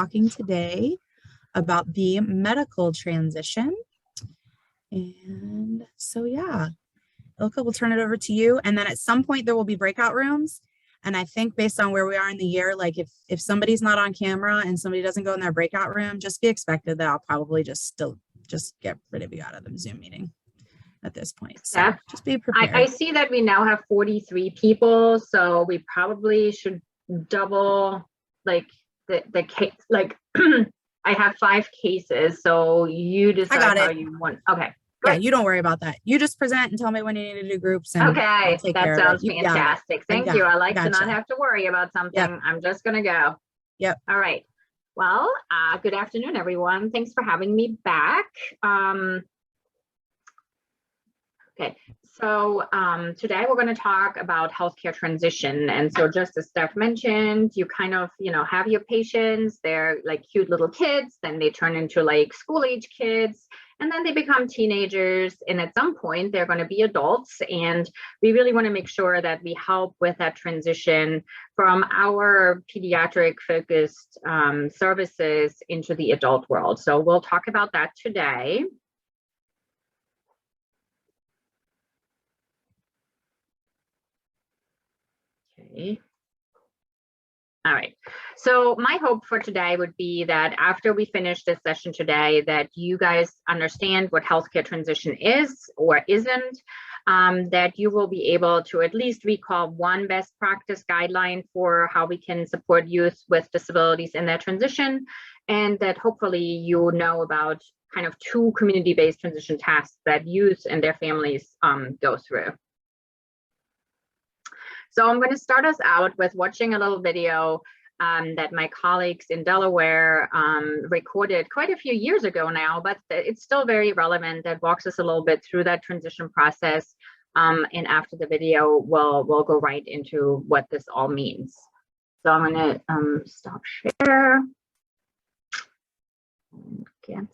talking today about the medical transition. And so, yeah, Ilka, we'll turn it over to you. And then at some point there will be breakout rooms. And I think based on where we are in the year, like if somebody's not on camera and somebody doesn't go in their breakout room, just be expected that I'll probably just get rid of you out of the Zoom meeting at this point. So yeah, just be prepared. I see that we now have 43 people, so we probably should double like the case. Like I have 5 cases, so you decide how you want. Okay. Yeah, you don't worry about that. You just present and tell me when you need to do groups. And okay, that sounds fantastic. Thank you. I like to not have to worry about something. Yep. I'm just gonna go. Yep. All right. Well, good afternoon, everyone. Thanks for having me back. Okay, so today we're going to talk about healthcare transition. And so just as Steph mentioned, you kind of, have your patients, they're like cute little kids, then they turn into like school age kids, and then they become teenagers. And at some point they're going to be adults. And we really want to make sure that we help with that transition from our pediatric focused services into the adult world. So we'll talk about that today. Okay. All right. So my hope for today would be that after we finish this session today, that you guys understand what healthcare transition is or isn't, that you will be able to at least recall one best practice guideline for how we can support youth with disabilities in their transition, and that hopefully you know about kind of 2 community-based transition tasks that youth and their families go through. So I'm going to start us out with watching a little video that my colleagues in Delaware recorded quite a few years ago now, but it's still very relevant. That walks us a little bit through that transition process. And after the video, we'll go right into what this all means. So I'm going to stop share. Get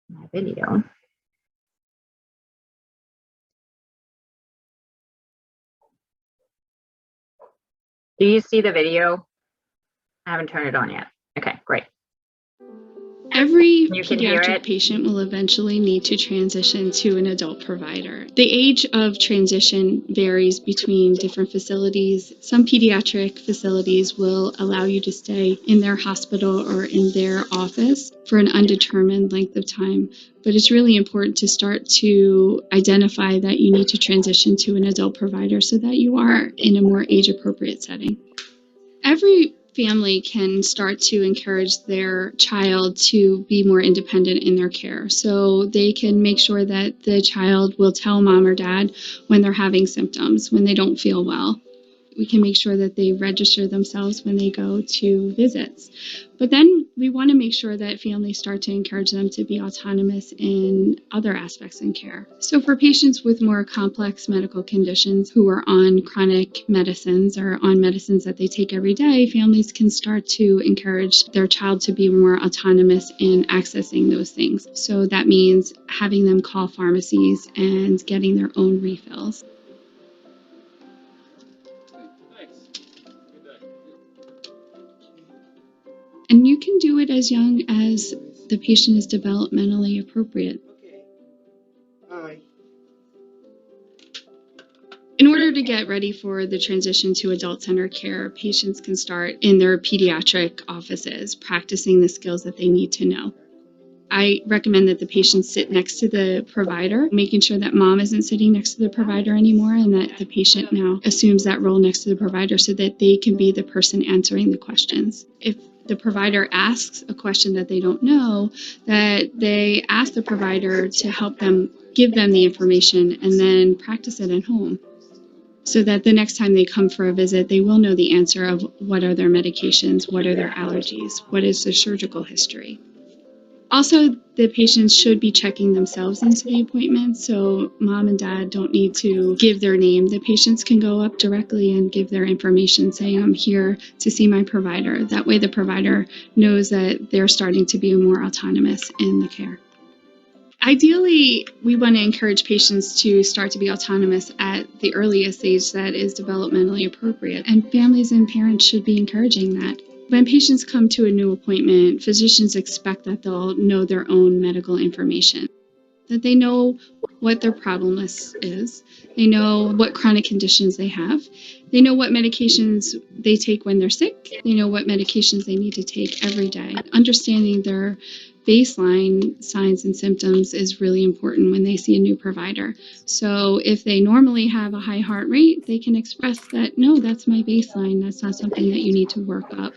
my video. Do you see the video? I haven't turned it on yet. Okay, great. Every pediatric patient will eventually need to transition to an adult provider. The age of transition varies between different facilities. Some pediatric facilities will allow you to stay in their hospital or in their office for an undetermined length of time. But it's really important to start to identify that you need to transition to an adult provider so that you are in a more age-appropriate setting. Every family can start to encourage their child to be more independent in their care. So they can make sure that the child will tell mom or dad when they're having symptoms, when they don't feel well. We can make sure that they register themselves when they go to visits. But then we want to make sure that families start to encourage them to be autonomous in other aspects in care. So for patients with more complex medical conditions who are on chronic medicines or on medicines that they take every day, families can start to encourage their child to be more autonomous in accessing those things. So that means having them call pharmacies and getting their own refills. And you can do it as young as the patient is developmentally appropriate. Okay. Bye. In order to get ready for the transition to adult-centered care, patients can start in their pediatric offices, practicing the skills that they need to know. I recommend that the patients sit next to the provider, making sure that mom isn't sitting next to the provider anymore and that the patient now assumes that role next to the provider so that they can be the person answering the questions. If the provider asks a question that they don't know, that they ask the provider to help them, give them the information, and then practice it at home. So that the next time they come for a visit, they will know the answer of what are their medications, what are their allergies, what is their surgical history. Also, the patients should be checking themselves into the appointment, so mom and dad don't need to give their name. The patients can go up directly and give their information, saying, I'm here to see my provider. That way the provider knows that they're starting to be more autonomous in the care. Ideally, we want to encourage patients to start to be autonomous at the earliest age that is developmentally appropriate, and families and parents should be encouraging that. When patients come to a new appointment, physicians expect that they'll know their own medical information, that they know what their problem list is, they know what chronic conditions they have, they know what medications they take when they're sick, they know what medications they need to take every day. Understanding their baseline signs and symptoms is really important when they see a new provider. So if they normally have a high heart rate, they can express that, no, that's my baseline. That's not something that you need to work up,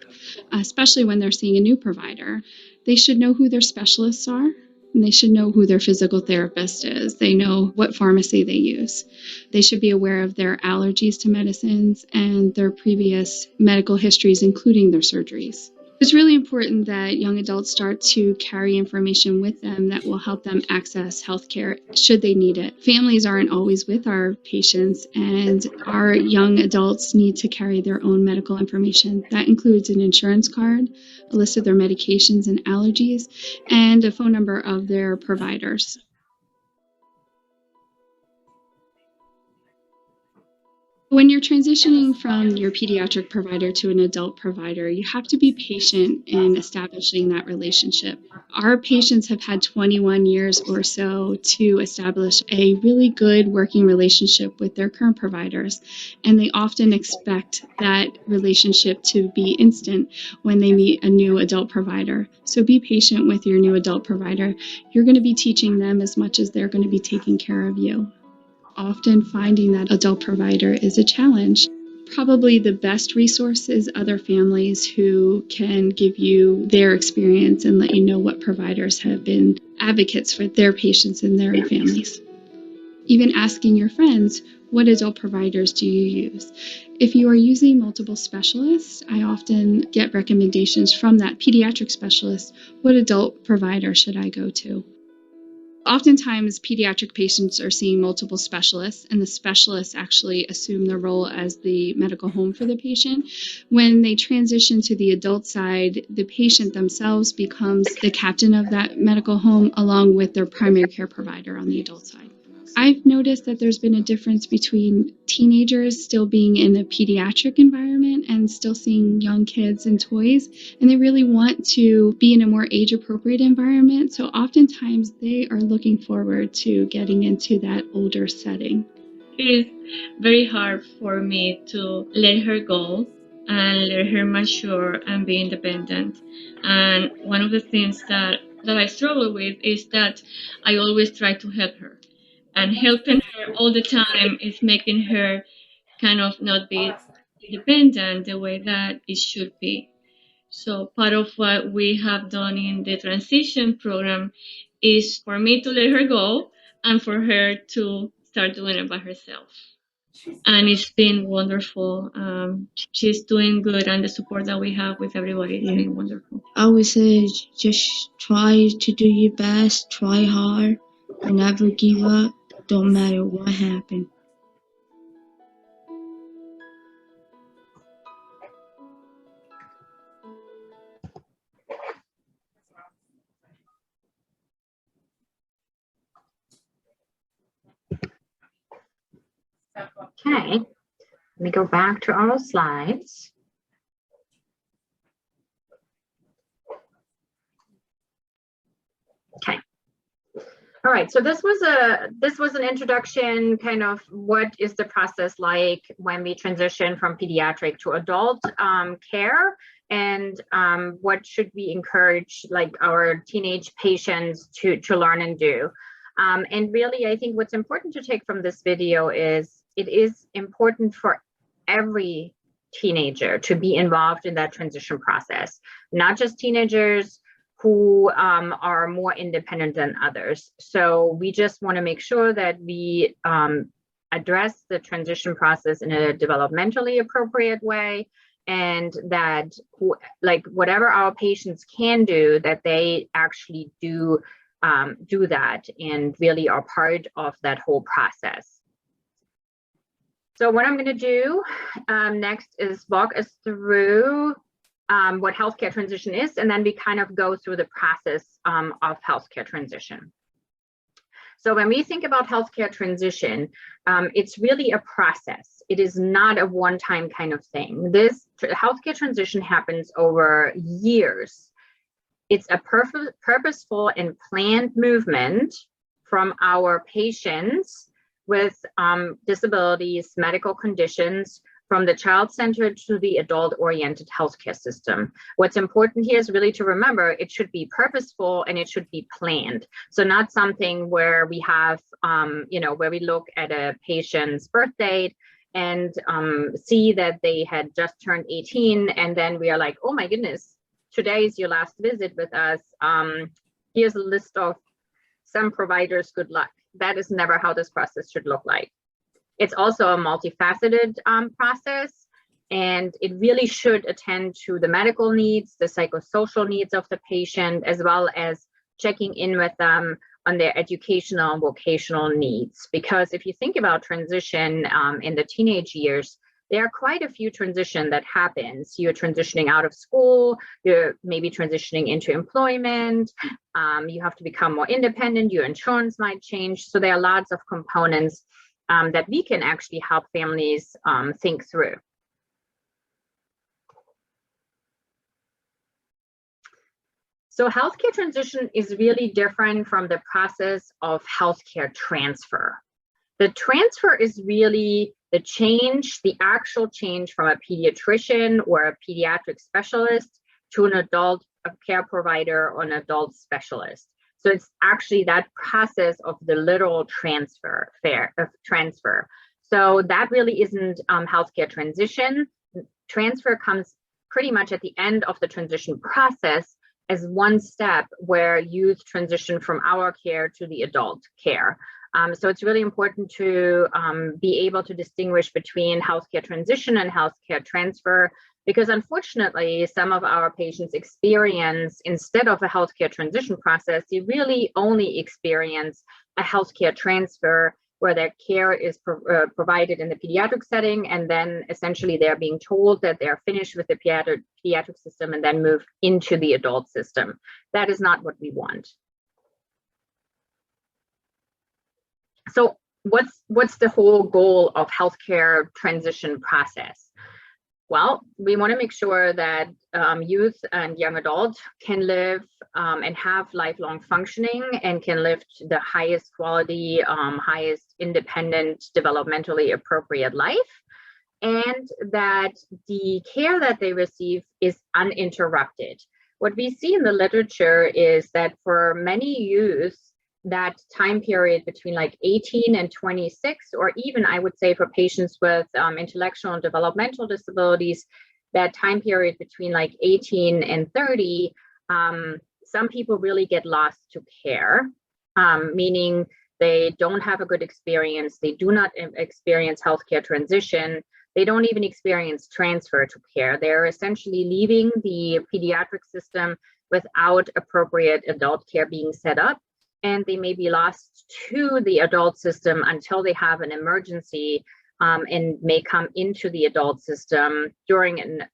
especially when they're seeing a new provider. They should know who their specialists are, and they should know who their physical therapist is. They know what pharmacy they use. They should be aware of their allergies to medicines and their previous medical histories, including their surgeries. It's really important that young adults start to carry information with them that will help them access healthcare should they need it. Families aren't always with our patients, and our young adults need to carry their own medical information. That includes an insurance card, a list of their medications and allergies, and a phone number of their providers. When you're transitioning from your pediatric provider to an adult provider, you have to be patient in establishing that relationship. Our patients have had 21 years or so to establish a really good working relationship with their current providers, and they often expect that relationship to be instant when they meet a new adult provider. So be patient with your new adult provider. You're going to be teaching them as much as they're going to be taking care of you. Often finding that adult provider is a challenge. Probably the best resource is other families who can give you their experience and let you know what providers have been advocates for their patients and their families. Even asking your friends, what adult providers do you use? If you are using multiple specialists, I often get recommendations from that pediatric specialist, what adult provider should I go to? Oftentimes, pediatric patients are seeing multiple specialists, and the specialists actually assume the role as the medical home for the patient. When they transition to the adult side, the patient themselves becomes the captain of that medical home along with their primary care provider on the adult side. I've noticed that there's been a difference between teenagers still being in a pediatric environment and still seeing young kids and toys, and they really want to be in a more age-appropriate environment. So oftentimes they are looking forward to getting into that older setting. It is very hard for me to let her go and let her mature and be independent. And one of the things that I struggle with is that I always try to help her. And helping her all the time is making her kind of not be independent the way that it should be. So part of what we have done in the transition program is for me to let her go and for her to start doing it by herself. And it's been wonderful. She's doing good, and the support that we have with everybody has been wonderful. I would say just try to do your best, try hard, and never give up. Don't matter what happens. Okay, let me go back to our slides. Okay. All right, so this was an introduction, kind of what is the process like when we transition from pediatric to adult care, and what should we encourage like our teenage patients to learn and do. And really, I think what's important to take from this video is it is important for every teenager to be involved in that transition process, not just teenagers who are more independent than others. So we just want to make sure that we address the transition process in a developmentally appropriate way, and that like whatever our patients can do, that they actually do that and really are part of that whole process. So what I'm going to do next is walk us through what healthcare transition is, and then we kind of go through the process of healthcare transition. So when we think about healthcare transition, it's really a process. It is not a one-time kind of thing. This healthcare transition happens over years. It's a purposeful and planned movement from our patients with disabilities, medical conditions, from the child-centered to the adult-oriented healthcare system. What's important here is really to remember it should be purposeful and it should be planned. So not something where we have, where we look at a patient's birth date and see that they had just turned 18, and then we are like, oh my goodness, today is your last visit with us. Here's a list of some providers, good luck. That is never how this process should look like. It's also a multifaceted process, and it really should attend to the medical needs, the psychosocial needs of the patient, as well as checking in with them on their educational and vocational needs. Because if you think about transition in the teenage years, there are quite a few transitions that happens. You're transitioning out of school, you're maybe transitioning into employment, you have to become more independent, your insurance might change. So there are lots of components that we can actually help families think through. So healthcare transition is really different from the process of healthcare transfer. The transfer is really the change, the actual change from a pediatrician or a pediatric specialist to an adult care provider or an adult specialist. So it's actually that process of the literal transfer. So that really isn't healthcare transition. Transfer comes pretty much at the end of the transition process as one step where youth transition from our care to the adult care. So it's really important to be able to distinguish between healthcare transition and healthcare transfer, because unfortunately, some of our patients experience, instead of a healthcare transition process, they really only experience a healthcare transfer where their care is provided in the pediatric setting, and then essentially they're being told that they're finished with the pediatric system and then move into the adult system. That is not what we want. So what's the whole goal of healthcare transition process? Well, we want to make sure that youth and young adults can live and have lifelong functioning and can live the highest quality, highest independent, developmentally appropriate life, and that the care that they receive is uninterrupted. What we see in the literature is that for many youth, that time period between like 18 and 26, or even I would say for patients with intellectual and developmental disabilities, that time period between like 18 and 30, some people really get lost to care, meaning they don't have a good experience, they do not experience healthcare transition, they don't even experience transfer to care. They're essentially leaving the pediatric system without appropriate adult care being set up, and they may be lost to the adult system until they have an emergency and may come into the adult system during an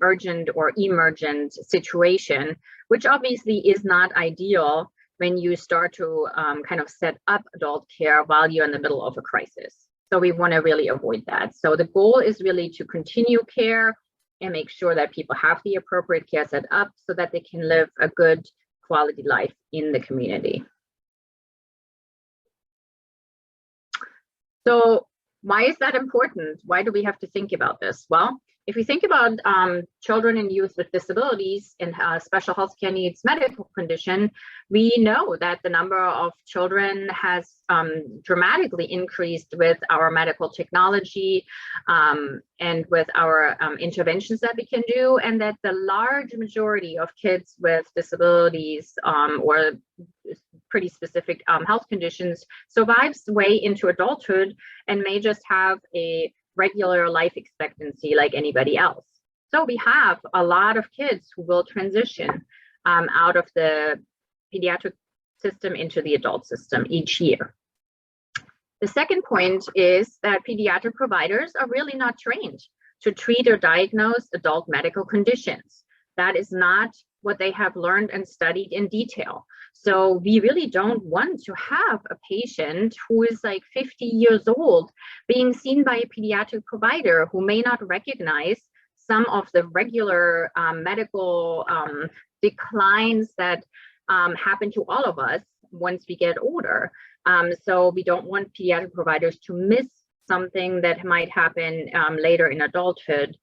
urgent or emergent situation, which obviously is not ideal when you start to kind of set up adult care while you're in the middle of a crisis. So we want to really avoid that. So the goal is really to continue care and make sure that people have the appropriate care set up so that they can live a good quality life in the community. So why is that important? Why do we have to think about this? Well, if we think about children and youth with disabilities and special healthcare needs medical condition, we know that the number of children has dramatically increased with our medical technology and with our interventions that we can do, and that the large majority of kids with disabilities or pretty specific health conditions survives way into adulthood and may just have a regular life expectancy like anybody else. So we have a lot of kids who will transition out of the pediatric system into the adult system each year. The second point is that pediatric providers are really not trained to treat or diagnose adult medical conditions. That is not what they have learned and studied in detail. So we really don't want to have a patient who is like 50 years old being seen by a pediatric provider who may not recognize some of the regular medical declines that happen to all of us once we get older. So we don't want pediatric providers to miss something that might happen later in adulthood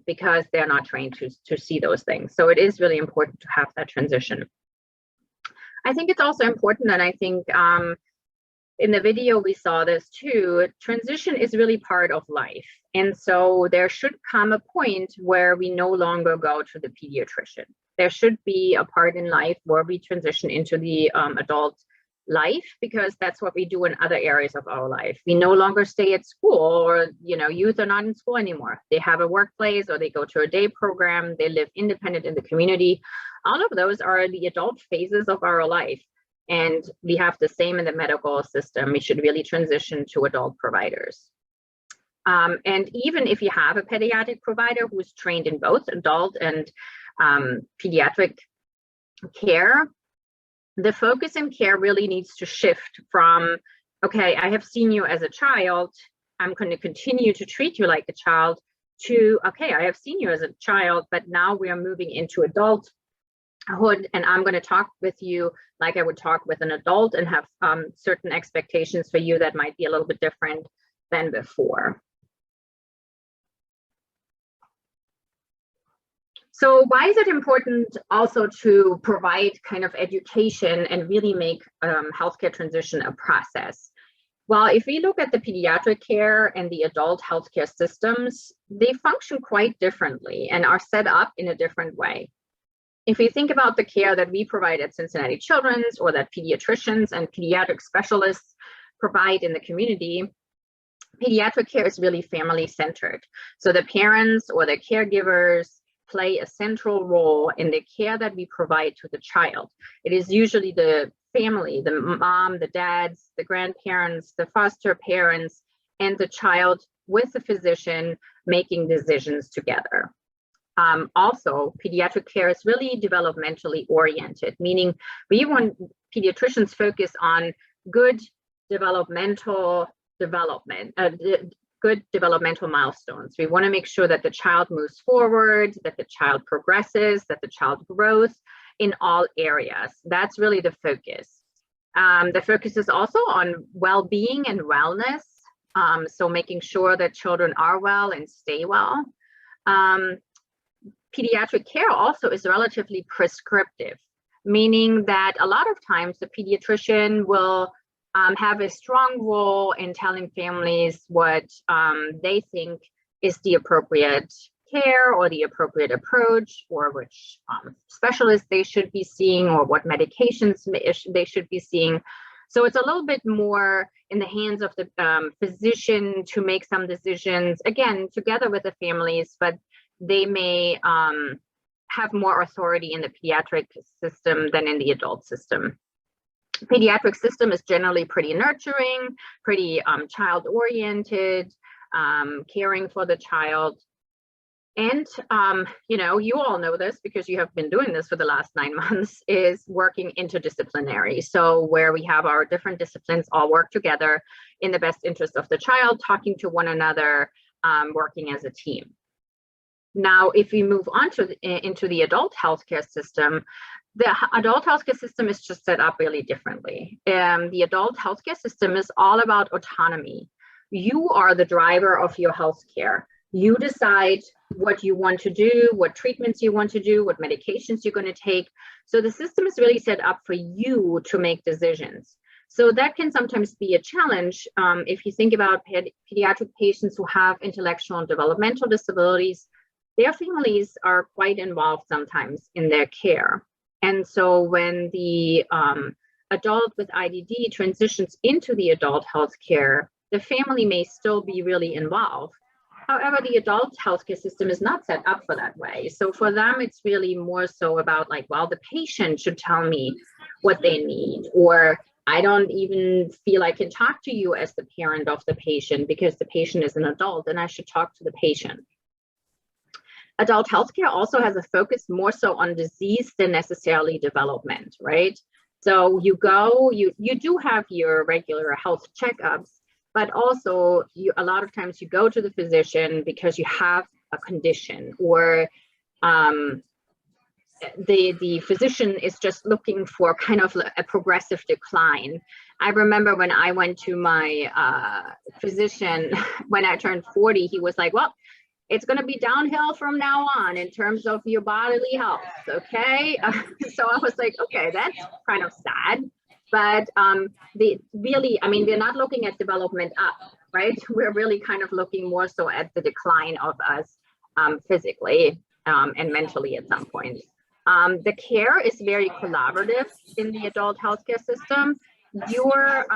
because they're not trained to see those things. So it is really important to have that transition. I think it's also important, and I think in the video we saw this too, transition is really part of life. And so there should come a point where we no longer go to the pediatrician. There should be a part in life where we transition into the adult life, because that's what we do in other areas of our life. We no longer stay at school, or youth are not in school anymore. They have a workplace, or they go to a day program, they live independent in the community. All of those are the adult phases of our life. And we have the same in the medical system. We should really transition to adult providers. And even if you have a pediatric provider who's trained in both adult and pediatric care, the focus in care really needs to shift from, okay, I have seen you as a child, I'm going to continue to treat you like a child, to, okay, I have seen you as a child, but now we are moving into adulthood, and I'm going to talk with you like I would talk with an adult, and have certain expectations for you that might be a little bit different than before. So why is it important also to provide kind of education and really make healthcare transition a process? Well, if we look at the pediatric care and the adult healthcare systems, they function quite differently and are set up in a different way. If you think about the care that we provide at Cincinnati Children's, or that pediatricians and pediatric specialists provide in the community, pediatric care is really family-centered. So the parents or the caregivers play a central role in the care that we provide to the child. It is usually the family, the mom, the dads, the grandparents, the foster parents, and the child with the physician making decisions together. Also, pediatric care is really developmentally oriented, meaning we want pediatricians focus on good developmental development, good developmental milestones. We want to make sure that the child moves forward, that the child progresses, that the child grows in all areas. That's really the focus. The focus is also on well-being and wellness, so making sure that children are well and stay well. Pediatric care also is relatively prescriptive, meaning that a lot of times the pediatrician will have a strong role in telling families what they think is the appropriate care or the appropriate approach, or which specialists they should be seeing, or what medications they should be seeing. So it's a little bit more in the hands of the physician to make some decisions, again, together with the families, but they may have more authority in the pediatric system than in the adult system. Pediatric system is generally pretty nurturing, pretty child-oriented, caring for the child. And, you all know this because you have been doing this for the last 9 months, is working interdisciplinary. So where we have our different disciplines all work together in the best interest of the child, talking to one another, working as a team. Now, if we move on into the adult healthcare system, the adult healthcare system is just set up really differently. The adult healthcare system is all about autonomy. You are the driver of your healthcare. You decide what you want to do, what treatments you want to do, what medications you're going to take. So the system is really set up for you to make decisions. So that can sometimes be a challenge if you think about pediatric patients who have intellectual and developmental disabilities. Their families are quite involved sometimes in their care. And so when the adult with IDD transitions into the adult healthcare, the family may still be really involved. However, the adult healthcare system is not set up for that way. So for them, it's really more so about like, well, the patient should tell me what they need, or I don't even feel I can talk to you as the parent of the patient because the patient is an adult and I should talk to the patient. adult healthcare also has a focus more so on disease than necessarily development, right? So you go, you do have your regular health checkups, but also a lot of times you go to the physician because you have a condition, or the physician is just looking for kind of a progressive decline. I remember when I went to my physician when I turned 40, he was like, well, it's going to be downhill from now on in terms of your bodily health. Okay. So I was like, okay, that's kind of sad. But we're not looking at development up, right? We're really kind of looking more so at the decline of us physically and mentally at some point. The care is very collaborative in the adult healthcare system. Your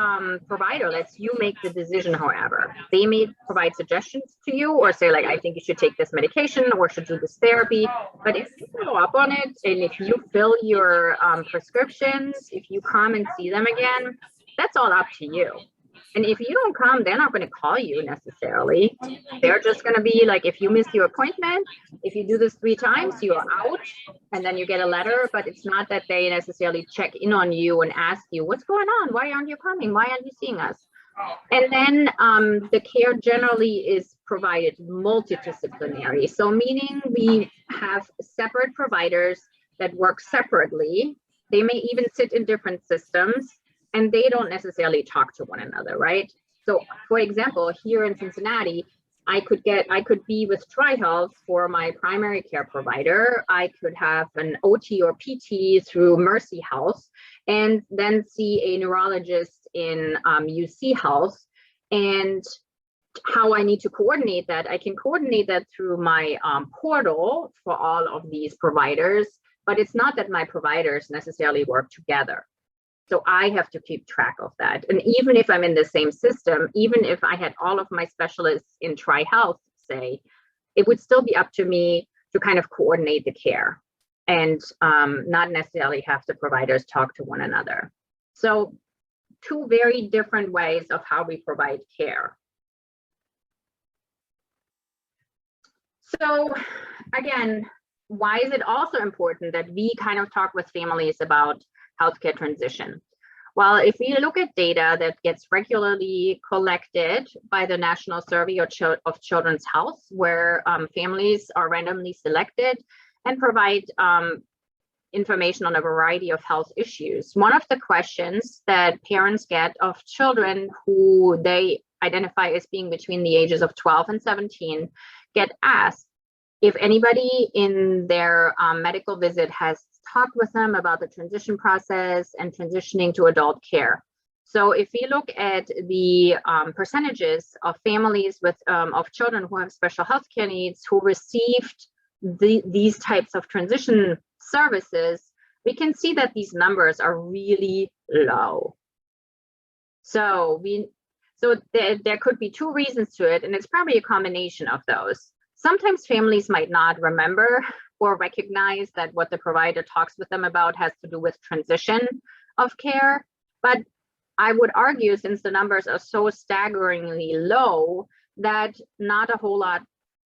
provider lets you make the decision, however. They may provide suggestions to you or say, like, I think you should take this medication or should do this therapy. But if you follow up on it and if you fill your prescriptions, if you come and see them again, that's all up to you. And if you don't come, they're not going to call you necessarily. They're just going to be like, if you miss your appointment, if you do this 3 times, you are out, and then you get a letter. But it's not that they necessarily check in on you and ask you, what's going on? Why aren't you coming? Why aren't you seeing us? And then the care generally is provided multidisciplinary. So meaning we have separate providers that work separately. They may even sit in different systems, and they don't necessarily talk to one another, right? So for example, here in Cincinnati, I could be with TriHealth for my primary care provider. I could have an OT or PT through Mercy Health, and then see a neurologist in UC Health. And how I need to coordinate that, I can coordinate that through my portal for all of these providers, but it's not that my providers necessarily work together. So I have to keep track of that. And even if I'm in the same system, even if I had all of my specialists in TriHealth, say, it would still be up to me to kind of coordinate the care and not necessarily have the providers talk to one another. So 2 very different ways of how we provide care. So again, why is it also important that we kind of talk with families about healthcare transition? Well, if we look at data that gets regularly collected by the National Survey of Children's Health, where families are randomly selected and provide information on a variety of health issues, one of the questions that parents get of children who they identify as being between the ages of 12 and 17 get asked if anybody in their medical visit has talked with them about the transition process and transitioning to adult care. So if we look at the percentages of families with of children who have special healthcare needs who received these types of transition services, we can see that these numbers are really low. So there could be 2 reasons to it, and it's probably a combination of those. Sometimes families might not remember or recognize that what the provider talks with them about has to do with transition of care. But I would argue, since the numbers are so staggeringly low, that not a whole lot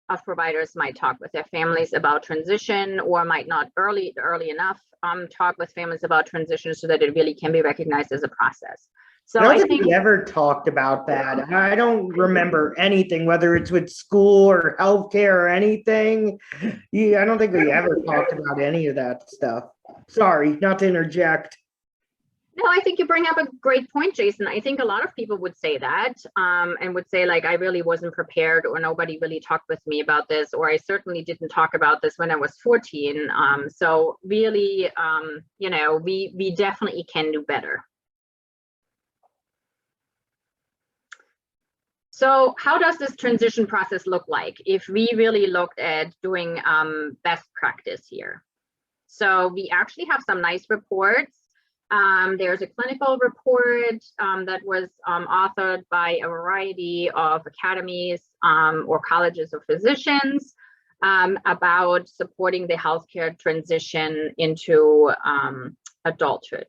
of providers might talk with their families about transition, or might not early enough talk with families about transition so that it really can be recognized as a process. So I don't think we ever talked about that. I don't remember anything, whether it's with school or healthcare or anything. I don't think we ever talked about any of that stuff. Sorry, not to interject. No, I think you bring up a great point, Jason. I think a lot of people would say that and would say, like, I really wasn't prepared, or nobody really talked with me about this, or I certainly didn't talk about this when I was 14. So really, we definitely can do better. So how does this transition process look like if we really looked at doing best practice here? So we actually have some nice reports. There's a clinical report that was authored by a variety of academies or colleges of physicians about supporting the healthcare transition into adulthood.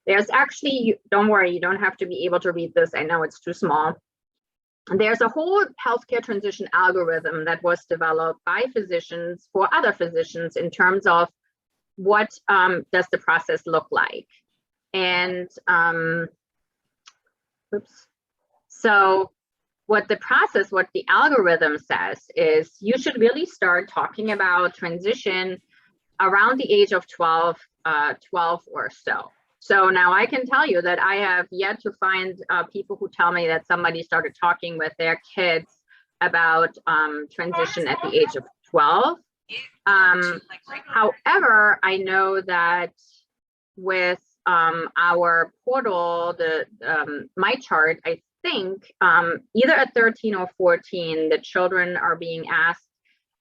There's actually, don't worry, you don't have to be able to read this. I know it's too small. there's a whole healthcare transition algorithm that was developed by physicians for other physicians in terms of what does the process look like. And so what the algorithm says is you should really start talking about transition around the age of 12 or so. So now I can tell you that I have yet to find people who tell me that somebody started talking with their kids about transition at the age of 12. However, I know that with our portal, the MyChart, I think either at 13 or 14, the children are being asked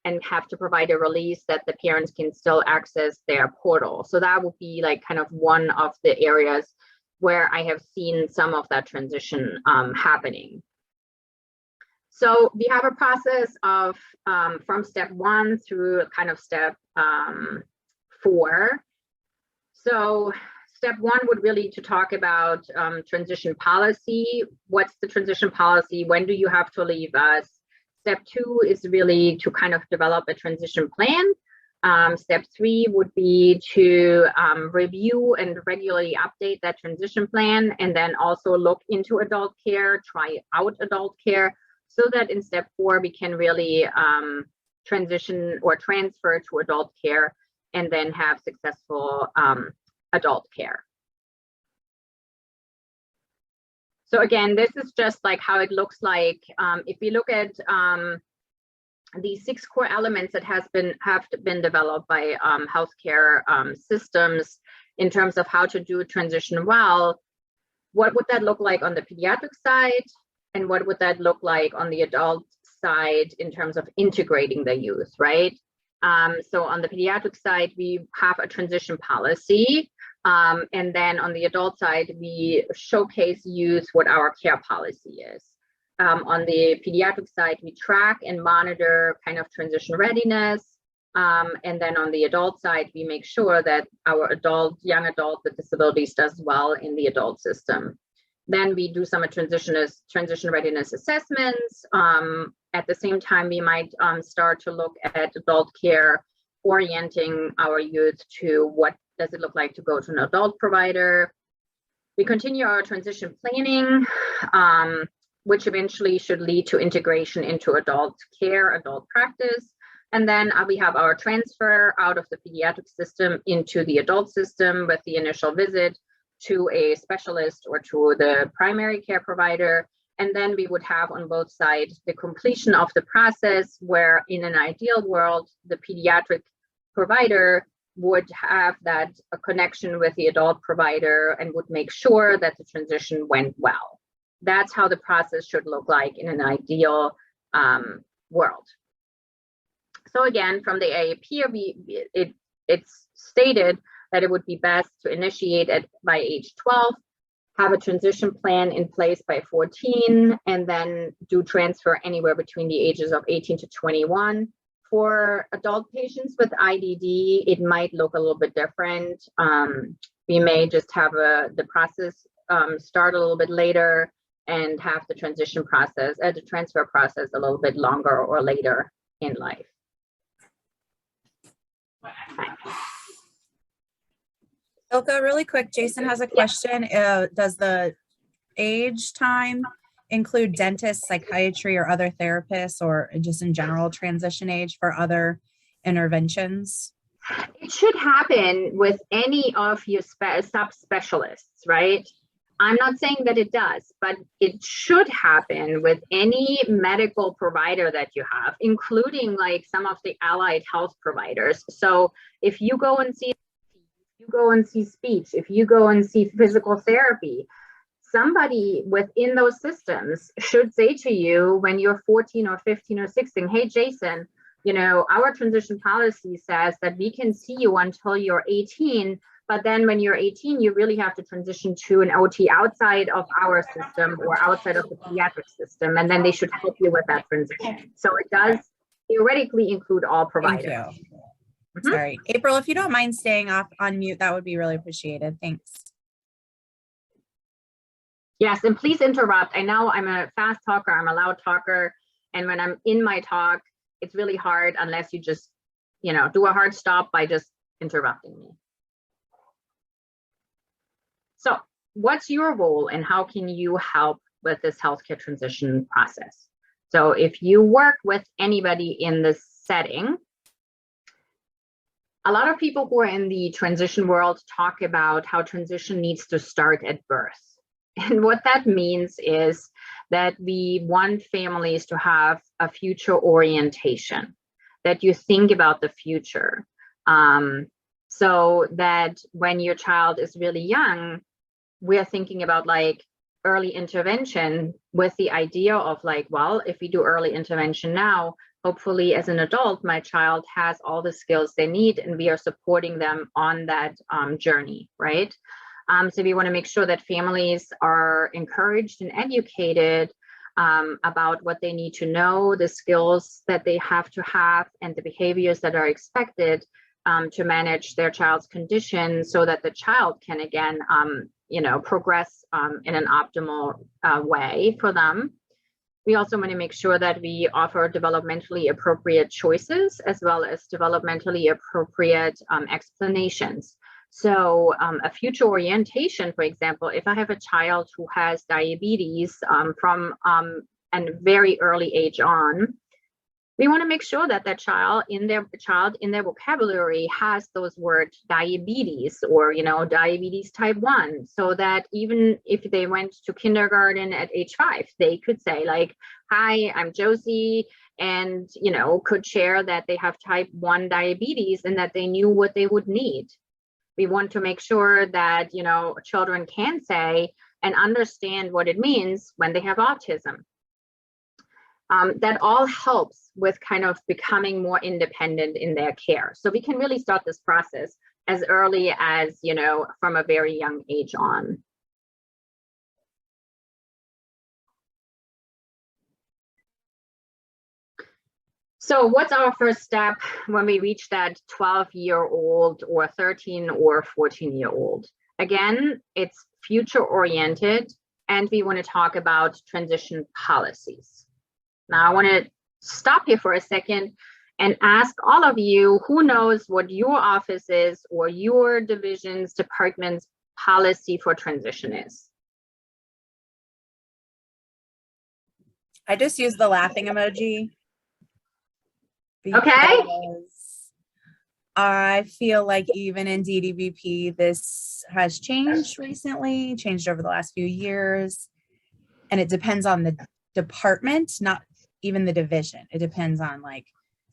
and have to provide a release that the parents can still access their portal. So that would be like kind of one of the areas where I have seen some of that transition happening. So we have a process of from step 1 through kind of step 4. So step 1 would really to talk about transition policy. What's the transition policy? When do you have to leave us? Step 2 is really to kind of develop a transition plan. Step 3 would be to review and regularly update that transition plan, and then also look into adult care, try out adult care, so that in step 4 we can really transition or transfer to adult care and then have successful adult care. So again, this is just like how it looks like. If we look at these 6 core elements that have been developed by healthcare systems in terms of how to do transition well, what would that look like on the pediatric side? And what would that look like on the adult side in terms of integrating the youth, right? So on the pediatric side, we have a transition policy. And then on the adult side, we showcase youth what our care policy is. On the pediatric side, we track and monitor kind of transition readiness. And then on the adult side, we make sure that our young adult with disabilities does well in the adult system. Then we do some transition readiness assessments. At the same time, we might start to look at adult care, orienting our youth to what does it look like to go to an adult provider. We continue our transition planning, which eventually should lead to integration into adult care, adult practice. And then we have our transfer out of the pediatric system into the adult system with the initial visit to a specialist or to the primary care provider. And then we would have on both sides the completion of the process where in an ideal world, the pediatric provider would have that a connection with the adult provider and would make sure that the transition went well. That's how the process should look like in an ideal world. So again, from the AAP, it's stated that it would be best to initiate it by age 12, have a transition plan in place by 14, and then do transfer anywhere between the ages of 18 to 21. For adult patients with IDD, it might look a little bit different. We may just have the process start a little bit later and have the transition process, the transfer process a little bit longer or later in life. Ilka, really quick, Jason has a question. Does the age time include dentists, psychiatry, or other therapists, or just in general transition age for other interventions? It should happen with any of your subspecialists, right? I'm not saying that it does, but it should happen with any medical provider that you have, including like some of the allied health providers. So if you go and see speech, if you go and see physical therapy, somebody within those systems should say to you when you're 14 or 15 or 16, hey, Jason, you know, our transition policy says that we can see you until you're 18, but then when you're 18, you really have to transition to an OT outside of our system or outside of the pediatric system, and then they should help you with that transition. So it does theoretically include all providers. Thank you. Sorry. April, if you don't mind staying off on mute, that would be really appreciated. Thanks. Yes, and please interrupt. I know I'm a fast talker, I'm a loud talker, and when I'm in my talk, it's really hard unless you just, do a hard stop by just interrupting me. So what's your role and how can you help with this healthcare transition process? So if you work with anybody in this setting, a lot of people who are in the transition world talk about how transition needs to start at birth. And what that means is that we want families to have a future orientation, that you think about the future, so that when your child is really young, we're thinking about like early intervention with the idea of like, well, if we do early intervention now, hopefully as an adult, my child has all the skills they need and we are supporting them on that journey, right? So we want to make sure that families are encouraged and educated about what they need to know, the skills that they have to have, and the behaviors that are expected to manage their child's condition so that the child can again, progress in an optimal way for them. We also want to make sure that we offer developmentally appropriate choices as well as developmentally appropriate explanations. So a future orientation, for example, if I have a child who has diabetes from a very early age on, we want to make sure that that child in their vocabulary has those words diabetes or, diabetes type 1, so that even if they went to kindergarten at age 5, they could say like, hi, I'm Josie, and, could share that they have type 1 diabetes and that they knew what they would need. We want to make sure that, children can say and understand what it means when they have autism. That all helps with kind of becoming more independent in their care. So we can really start this process as early as, from a very young age on. So what's our first step when we reach that 12-year-old or 13 or 14-year-old? Again, it's future oriented, and we want to talk about transition policies. Now, I want to stop here for a second and ask all of you who knows what your office's or your division's department's policy for transition is. I just use the laughing emoji. Okay. I feel like even in DDVP, this has changed recently, changed over the last few years. And it depends on the department, not even the division. It depends on like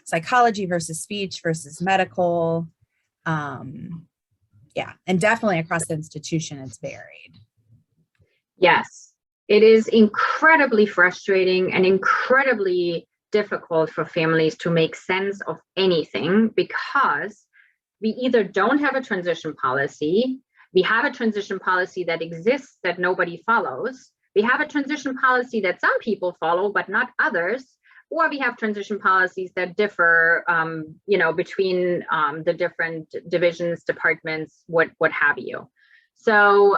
psychology versus speech versus medical. Yeah, and definitely across the institution, it's varied. Yes, it is incredibly frustrating and incredibly difficult for families to make sense of anything because we either don't have a transition policy, we have a transition policy that exists that nobody follows, we have a transition policy that some people follow but not others, or we have transition policies that differ, between the different divisions, departments, what have you. So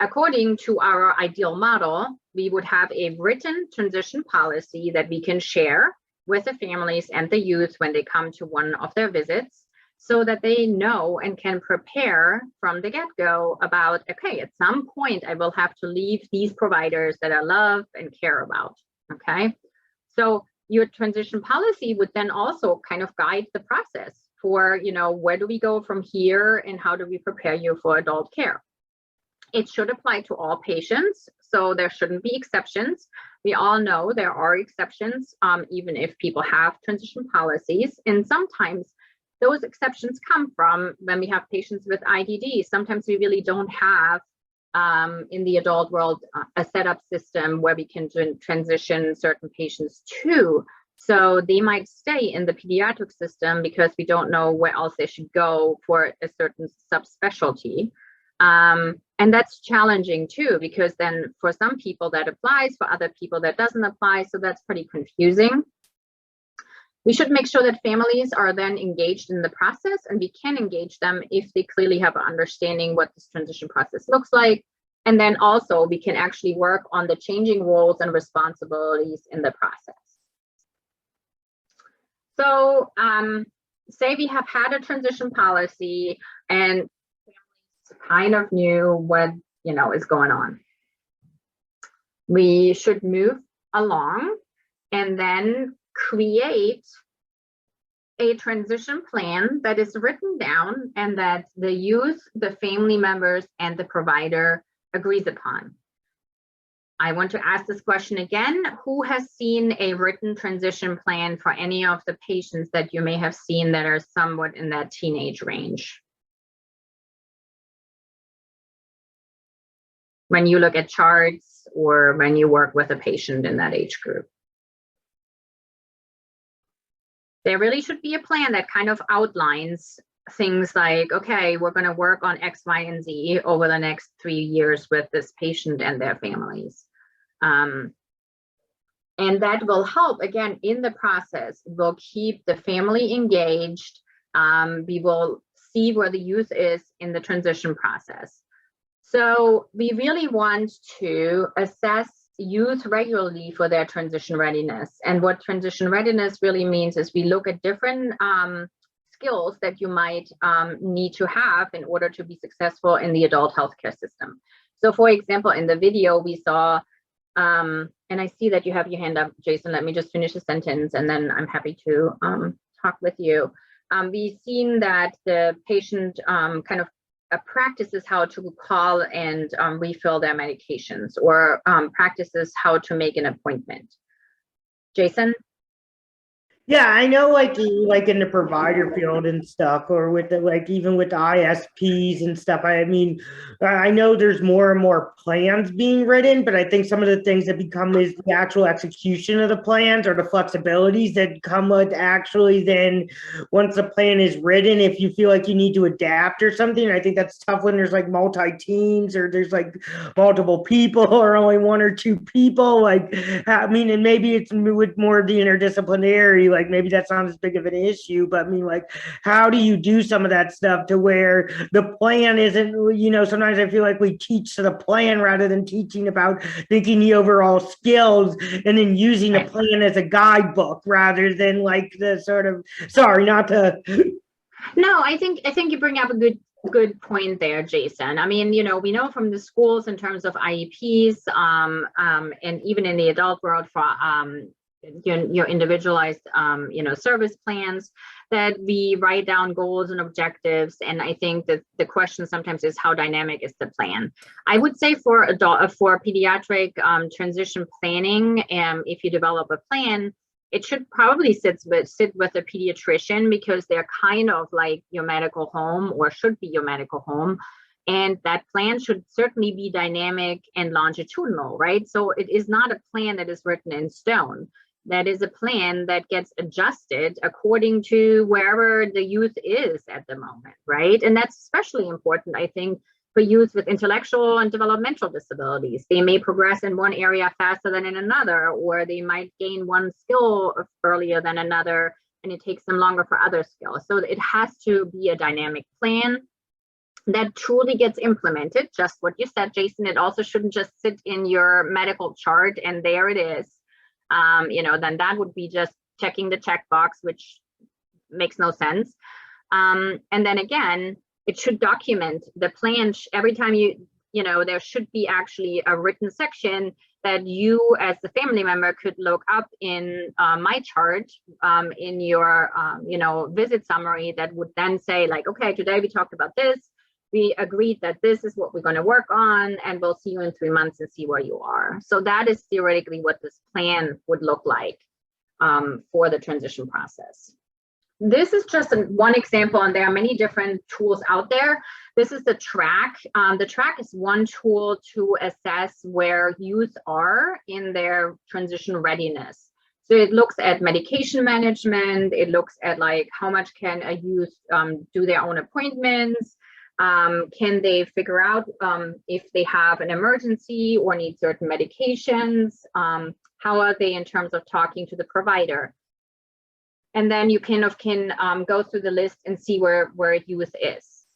according to our ideal model, we would have a written transition policy that we can share with the families and the youth when they come to one of their visits, so that they know and can prepare from the get-go about, okay, at some point I will have to leave these providers that I love and care about, okay? So your transition policy would then also kind of guide the process for, where do we go from here and how do we prepare you for adult care? It should apply to all patients, so there shouldn't be exceptions. We all know there are exceptions, even if people have transition policies. And sometimes those exceptions come from when we have patients with IDD. Sometimes we really don't have, in the adult world, a setup system where we can transition certain patients to. So they might stay in the pediatric system because we don't know where else they should go for a certain subspecialty. And that's challenging too, because then for some people that applies, for other people that doesn't apply. So that's pretty confusing. We should make sure that families are then engaged in the process, and we can engage them if they clearly have an understanding what this transition process looks like, And then also we can actually work on the changing roles and responsibilities in the process. So say we have had a transition policy and kind of knew what, you know, is going on. We should move along and then create a transition plan that is written down and that the youth, the family members, and the provider agrees upon. I want to ask this question again. Who has seen a written transition plan for any of the patients that you may have seen that are somewhat in that teenage range? When you look at charts or when you work with a patient in that age group. There really should be a plan that kind of outlines things like, okay, we're going to work on X, Y, and Z over the next 3 years with this patient and their families. And that will help, again, in the process. We'll keep the family engaged. We will see where the youth is in the transition process. So we really want to assess youth regularly for their transition readiness. And what transition readiness really means is we look at different skills that you might need to have in order to be successful in the adult healthcare system. So for example, in the video we saw, and I see that you have your hand up, Jason, let me just finish the sentence and then I'm happy to talk with you. We've seen that the patient kind of practices how to call and refill their medications, or practices how to make an appointment. Jason? Yeah, I know, like in the provider field and stuff, or with the, like even with the ISPs and stuff. I mean, I know there's more and more plans being written, but I think some of the things that become is the actual execution of the plans or the flexibilities that come with actually then once the plan is written, if you feel like you need to adapt or something. I think that's tough when there's like multi-teams or there's like multiple people or only 1 or 2 people. Like, I mean, and maybe it's with more of the interdisciplinary, like maybe that's not as big of an issue, but I mean, like, how do you do some of that stuff to where the plan isn't, you know, sometimes I feel like we teach to the plan rather than teaching about thinking the overall skills and then using the plan as a guidebook rather than like the sort of, sorry, not to. No, I think you bring up a good point there, Jason. I mean, you know, we know from the schools in terms of IEPs, and even in the adult world for your individualized, you know, service plans, that we write down goals and objectives. And I think that the question sometimes is how dynamic is the plan? I would say for pediatric transition planning, if you develop a plan, it should probably sit with a pediatrician, because they're kind of like your medical home, or should be your medical home. And that plan should certainly be dynamic and longitudinal, right? So it is not a plan that is written in stone. That is a plan that gets adjusted according to wherever the youth is at the moment, right? And that's especially important, I think, for youth with intellectual and developmental disabilities. They may progress in one area faster than in another, or they might gain one skill earlier than another, and it takes them longer for other skills. So it has to be a dynamic plan that truly gets implemented. Just what you said, Jason, it also shouldn't just sit in your medical chart and there it is. You know, then that would be just checking the checkbox, which makes no sense. And then again, it should document the plan. Every time you know, there should be actually a written section that you as the family member could look up in my chart, in your, you know, visit summary, that would then say like, okay, today we talked about this. We agreed that this is what we're going to work on, and we'll see you in 3 months and see where you are. So that is theoretically what this plan would look like for the transition process. This is just one example, and there are many different tools out there. This is the track. The track is one tool to assess where youth are in their transition readiness. So it looks at medication management. It looks at like how much can a youth do their own appointments. Can they figure out if they have an emergency or need certain medications? How are they in terms of talking to the provider? And then you can go through the list and see where youth is.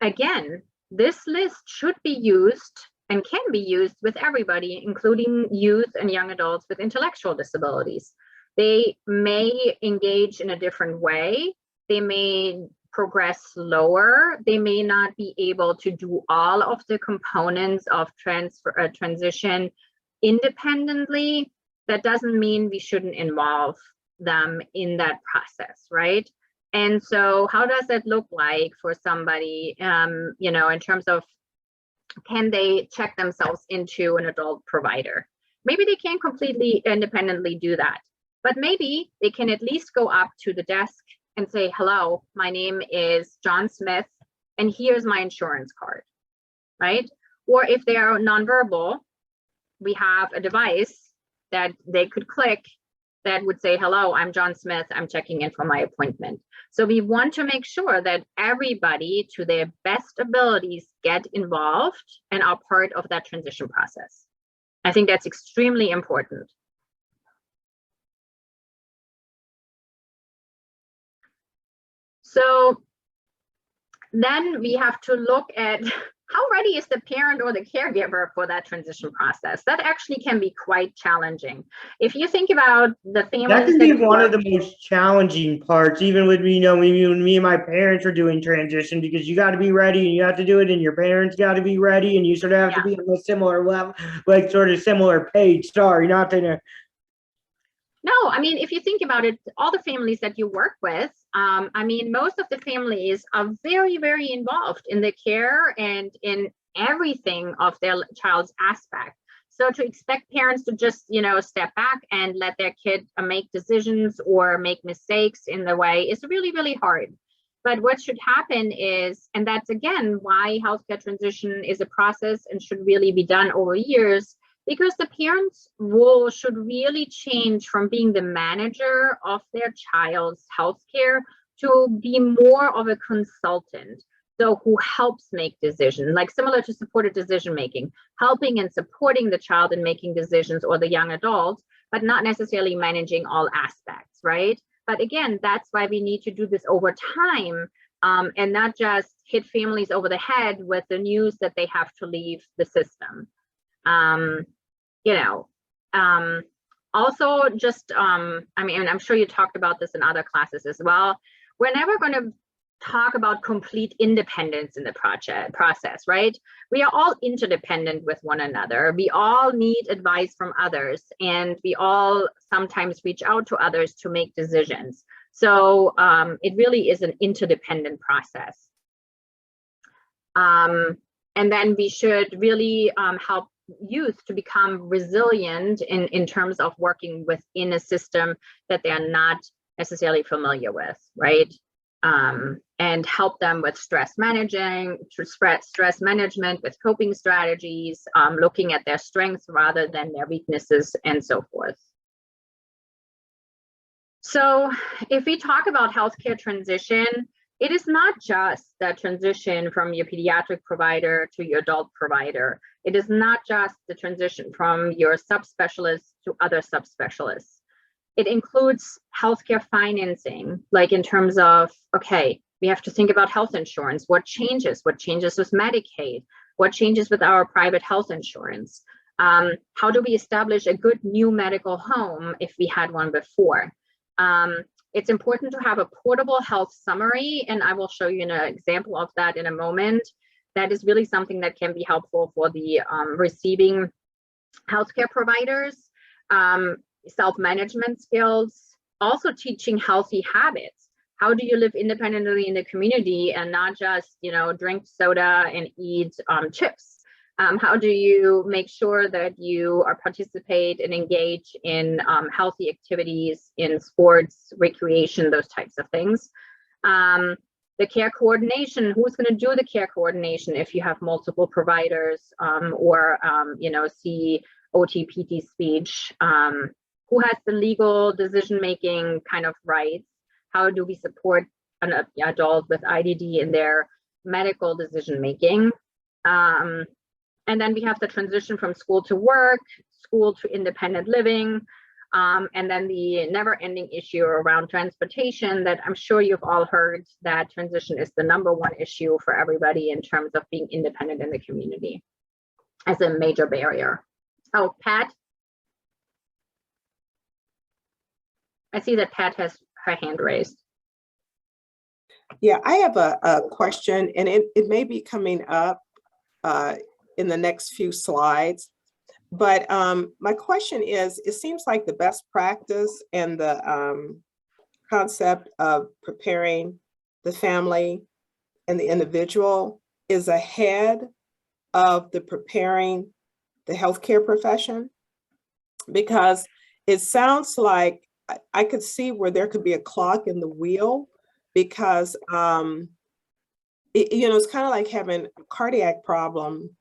Again, this list should be used and can be used with everybody, including youth and young adults with intellectual disabilities. They may engage in a different way. They may progress slower. They may not be able to do all of the components of transition independently. That doesn't mean we shouldn't involve them in that process, right? And so how does it look like for somebody, you know, in terms of, can they check themselves into an adult provider? Maybe they can't completely independently do that, but maybe they can at least go up to the desk and say, hello, my name is John Smith, and here's my insurance card, right? Or if they are nonverbal, we have a device that they could click that would say, hello, I'm John Smith, I'm checking in for my appointment. So we want to make sure that everybody, to their best abilities, get involved and are part of that transition process. I think that's extremely important. So then we have to look at how ready is the parent or the caregiver for that transition process. That actually can be quite challenging. If you think about the families, that can be one of the most challenging parts, even with me, you know, when me and my parents are doing transition, because you got to be ready and you have to do it, and your parents got to be ready, and you sort of have to be on a similar level, like sort of similar page. Sorry, not to. No, I mean, if you think about it, all the families that you work with, I mean, most of the families are very, very involved in the care and in everything of their child's aspect. So to expect parents to just, you know, step back and let their kid make decisions or make mistakes in the way is really, really hard. But what should happen is, and that's again why healthcare transition is a process and should really be done over years, because the parents' role should really change from being the manager of their child's healthcare to be more of a consultant. So who helps make decisions, like similar to supported decision making, helping and supporting the child in making decisions or the young adult, but not necessarily managing all aspects, right? But again, that's why we need to do this over time, and not just hit families over the head with the news that they have to leave the system. You know, also just, I mean, I'm sure you talked about this in other classes as well. We're never going to talk about complete independence in the process, right? We are all interdependent with one another. We all need advice from others, and we all sometimes reach out to others to make decisions. So it really is an interdependent process. And then we should really help youth to become resilient in terms of working within a system that they're not necessarily familiar with, right? And help them with stress management, with coping strategies, looking at their strengths rather than their weaknesses, and so forth. So if we talk about healthcare transition, it is not just the transition from your pediatric provider to your adult provider. It is not just the transition from your subspecialist to other subspecialists. It includes healthcare financing, like in terms of, okay, we have to think about health insurance. What changes? What changes with Medicaid? What changes with our private health insurance? How do we establish a good new medical home if we had one before? It's important to have a portable health summary, and I will show you an example of that in a moment. That is really something that can be helpful for the receiving healthcare providers. Self-management skills, also teaching healthy habits. How do you live independently in the community and not just, you know, drink soda and eat chips? How do you make sure that you participate and engage in healthy activities in sports, recreation, those types of things? The care coordination, who's going to do the care coordination if you have multiple providers or, you know, OT, PT, speech? Who has the legal decision-making kind of rights? How do we support an adult with IDD in their medical decision-making? And then we have the transition from school to work, school to independent living. And then the never-ending issue around transportation that I'm sure you've all heard that transition is the #1 issue for everybody in terms of being independent in the community as a major barrier. Oh, Pat. I see that Pat has her hand raised. Yeah, I have a question, and it may be coming up in the next few slides. But my question is, it seems like the best practice and the concept of preparing the family and the individual is ahead of the preparing the healthcare profession, because it sounds like I could see where there could be a clog in the wheel, because it's kind of like having a cardiac problem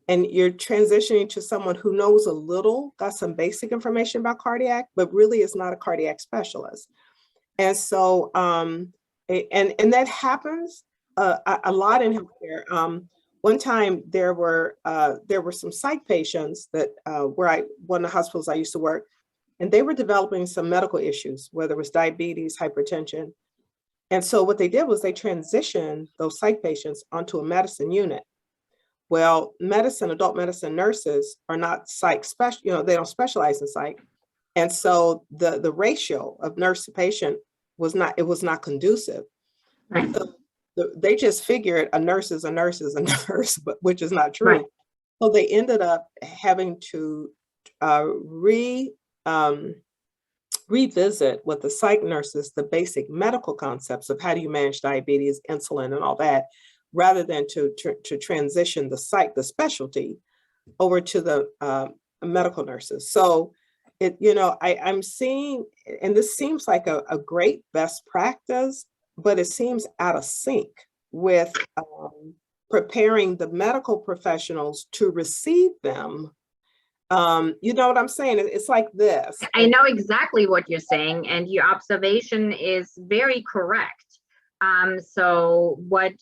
and you're transitioning to someone who knows a little, got some basic information about cardiac, but really is not a cardiac specialist. And so, and that happens a lot in healthcare. One time there were some psych patients that one of the hospitals I used to work, and they were developing some medical issues, whether it was diabetes, hypertension. And so what they did was they transitioned those psych patients onto a medicine unit. Well, adult medicine nurses are not psych they don't specialize in psych. And so the ratio of nurse to patient was not conducive. Right. So they just figured a nurse is a nurse is a nurse, but which is not true. Right. So they ended up having to revisit with the psych nurses the basic medical concepts of how do you manage diabetes, insulin, and all that, rather than to transition the specialty over to the medical nurses. So I'm seeing, and this seems like a great best practice, but it seems out of sync with preparing the medical professionals to receive them. You know what I'm saying? It's like this. I know exactly what you're saying, and your observation is very correct. So what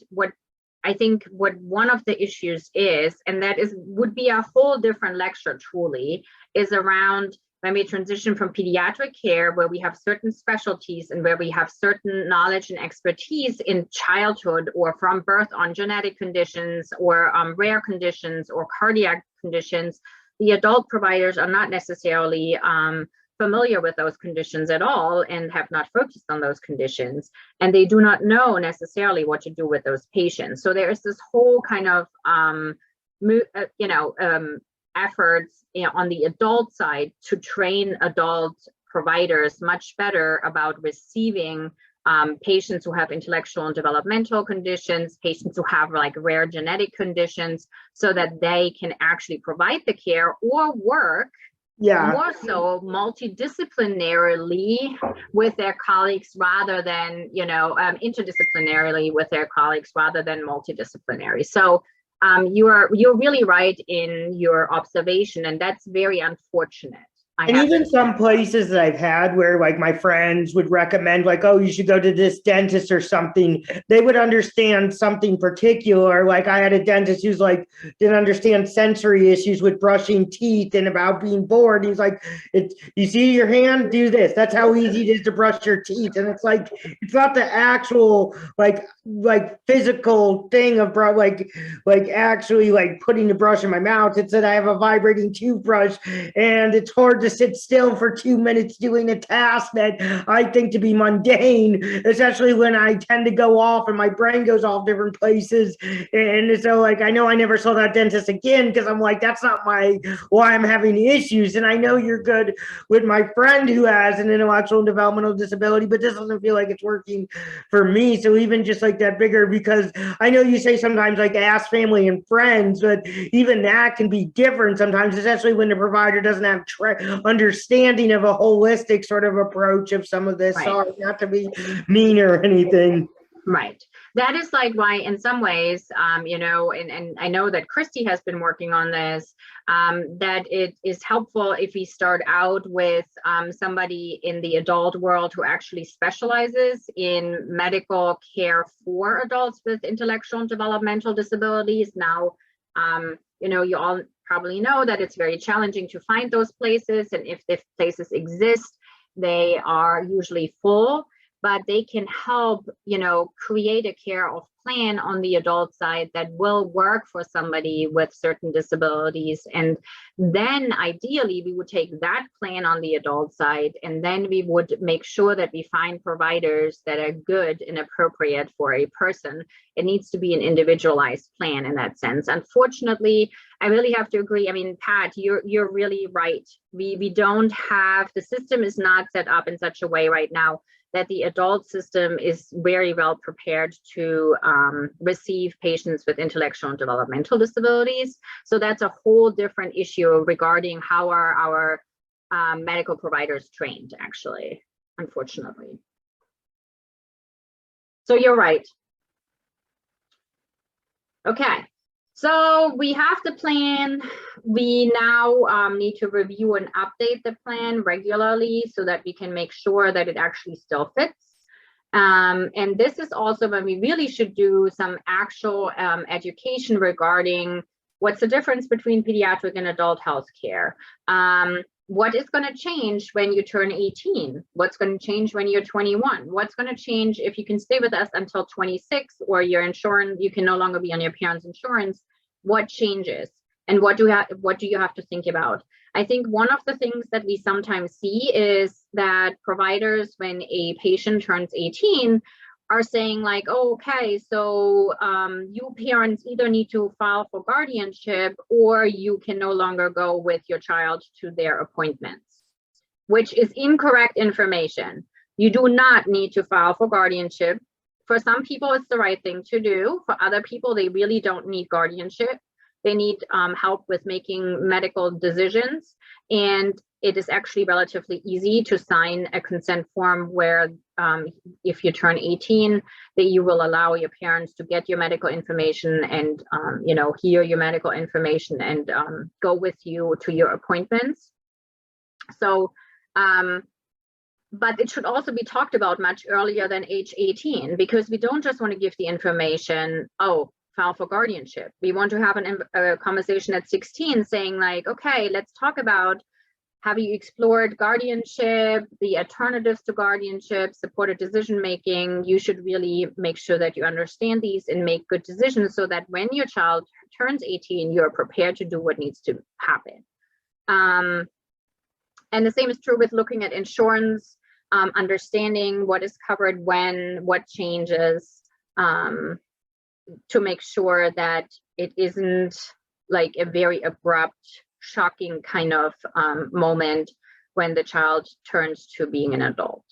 I think what one of the issues is, and that would be a whole different lecture truly, is around when we transition from pediatric care, where we have certain specialties and where we have certain knowledge and expertise in childhood or from birth on genetic conditions or rare conditions or cardiac conditions. The adult providers are not necessarily familiar with those conditions at all and have not focused on those conditions, and they do not know necessarily what to do with those patients. So there is this whole kind of efforts on the adult side to train adult providers much better about receiving patients who have intellectual and developmental conditions, patients who have like rare genetic conditions, so that they can actually provide the care or work more so multidisciplinarily with their colleagues rather than, interdisciplinarily with their colleagues rather than multidisciplinary. So you're really right in your observation, and that's very unfortunate. And even some places that I've had where like my friends would recommend like, oh, you should go to this dentist or something, they would understand something particular. Like I had a dentist who's like, didn't understand sensory issues with brushing teeth and about being bored. He's like, you see your hand, do this. That's how easy it is to brush your teeth. And it's like, it's not the actual like physical thing of like actually like putting the brush in my mouth. It's that I have a vibrating toothbrush and it's hard to sit still for 2 minutes doing a task that I think to be mundane, especially when I tend to go off and my brain goes off different places. And so like, I know I never saw that dentist again because I'm like, that's not why I'm having issues. And I know you're good with my friend who has an intellectual and developmental disability, but this doesn't feel like it's working for me. So even just like that bigger, because I know you say sometimes like ask family and friends, but even that can be different sometimes, especially when the provider doesn't have understanding of a holistic sort of approach of some of this. Right. Sorry, not to be mean or anything. Right. That is like why in some ways, and I know that Christy has been working on this, that it is helpful if we start out with somebody in the adult world who actually specializes in medical care for adults with intellectual and developmental disabilities. Now, you all probably know that it's very challenging to find those places. And if the places exist, they are usually full, but they can help, create a care of plan on the adult side that will work for somebody with certain disabilities. And then ideally we would take that plan on the adult side, and then we would make sure that we find providers that are good and appropriate for a person. It needs to be an individualized plan in that sense. Unfortunately, I really have to agree. I mean, Pat, you're really right. We don't have, the system is not set up in such a way right now that the adult system is very well prepared to receive patients with intellectual and developmental disabilities. So that's a whole different issue regarding how are our medical providers trained, actually, unfortunately. So you're right. Okay. So we have the plan. We now need to review and update the plan regularly so that we can make sure that it actually still fits. And this is also when we really should do some actual education regarding what's the difference between pediatric and adult health care. What is going to change when you turn 18? What's going to change when you're 21? What's going to change if you can stay with us until 26, or your insurance, you can no longer be on your parents' insurance? What changes? And what do you have to think about? I think one of the things that we sometimes see is that providers, when a patient turns 18, are saying like, oh, okay, so you parents either need to file for guardianship, or you can no longer go with your child to their appointments, which is incorrect information. You do not need to file for guardianship. For some people, it's the right thing to do. For other people, they really don't need guardianship. They need help with making medical decisions. And it is actually relatively easy to sign a consent form where if you turn 18, that you will allow your parents to get your medical information and, hear your medical information and go with you to your appointments. So, but it should also be talked about much earlier than age 18, because we don't just want to give the information, oh, file for guardianship. We want to have a conversation at 16 saying like, okay, let's talk about, have you explored guardianship, the alternatives to guardianship, supported decision-making? You should really make sure that you understand these and make good decisions so that when your child turns 18, you're prepared to do what needs to happen. And the same is true with looking at insurance, understanding what is covered when, what changes, to make sure that it isn't like a very abrupt, shocking kind of moment when the child turns to being an adult.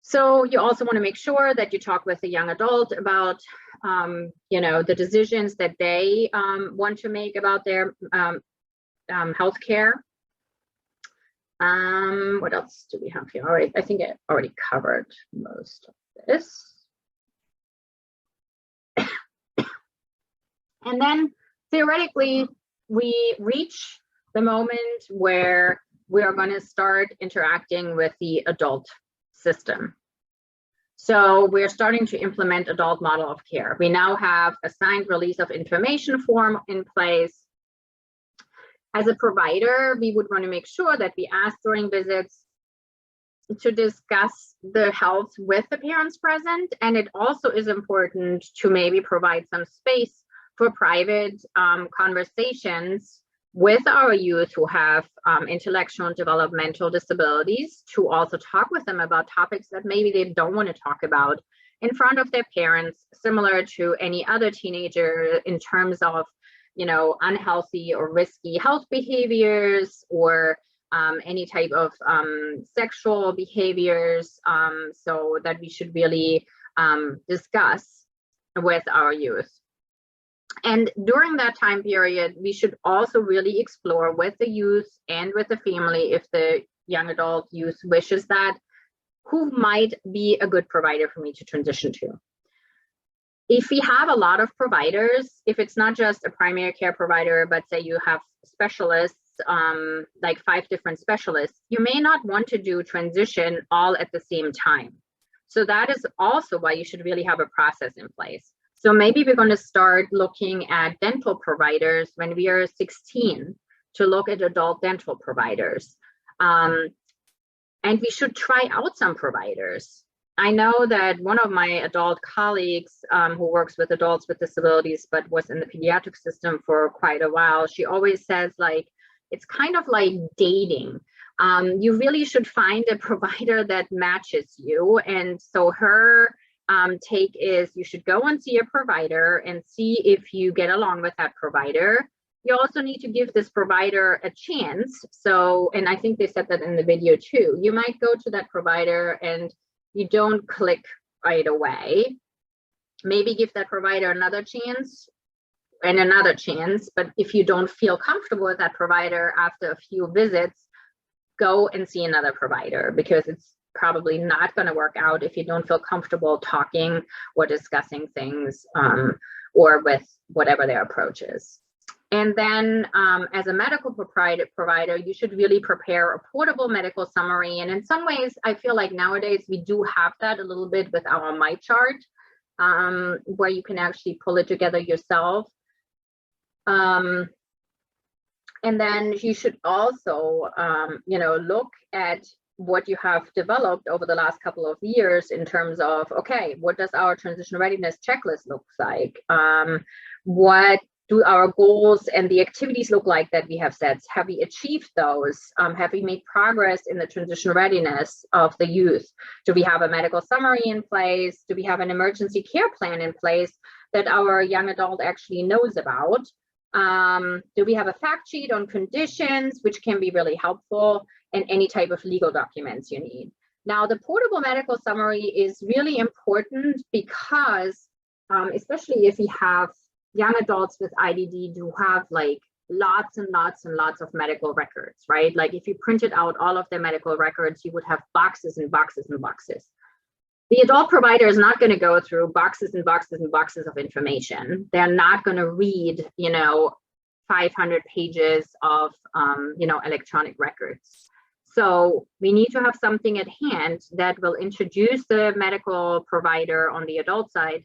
So you also want to make sure that you talk with a young adult about, the decisions that they want to make about their health care. What else do we have here? All right, I think I already covered most of this. And then theoretically, we reach the moment where we are going to start interacting with the adult system. So we're starting to implement adult model of care. We now have a signed release of information form in place. As a provider, we would want to make sure that we ask during visits to discuss the health with the parents present. And it also is important to maybe provide some space for private conversations with our youth who have intellectual and developmental disabilities, to also talk with them about topics that maybe they don't want to talk about in front of their parents, similar to any other teenager in terms of, unhealthy or risky health behaviors, or any type of sexual behaviors, so that we should really discuss with our youth. And during that time period, we should also really explore with the youth and with the family, if the young adult youth wishes that, who might be a good provider for me to transition to. If we have a lot of providers, if it's not just a primary care provider, but say you have specialists, like 5 different specialists, you may not want to do transition all at the same time. So that is also why you should really have a process in place. So maybe we're going to start looking at dental providers when we are 16 to look at adult dental providers. And we should try out some providers. I know that one of my adult colleagues who works with adults with disabilities, but was in the pediatric system for quite a while, she always says, like, it's kind of like dating. You really should find a provider that matches you. And so her take is you should go and see a provider and see if you get along with that provider. You also need to give this provider a chance. So, and I think they said that in the video too, you might go to that provider and you don't click right away. Maybe give that provider another chance and another chance. But if you don't feel comfortable with that provider after a few visits, go and see another provider, because it's probably not going to work out if you don't feel comfortable talking or discussing things or with whatever their approach is. And then as a medical provider, you should really prepare a portable medical summary. And in some ways, I feel like nowadays we do have that a little bit with our MyChart, where you can actually pull it together yourself. And then you should also, look at what you have developed over the last couple of years in terms of, okay, what does our transition readiness checklist look like? What do our goals and the activities look like that we have set? Have we achieved those? Have we made progress in the transition readiness of the youth? Do we have a medical summary in place? Do we have an emergency care plan in place that our young adult actually knows about? Do we have a fact sheet on conditions, which can be really helpful, and any type of legal documents you need? Now, the portable medical summary is really important because, especially if we have young adults with IDD who have like lots and lots and lots of medical records, right? Like if you printed out all of their medical records, you would have boxes and boxes and boxes. The adult provider is not going to go through boxes and boxes and boxes of information. They're not going to read, 500 pages of, electronic records. So we need to have something at hand that will introduce the medical provider on the adult side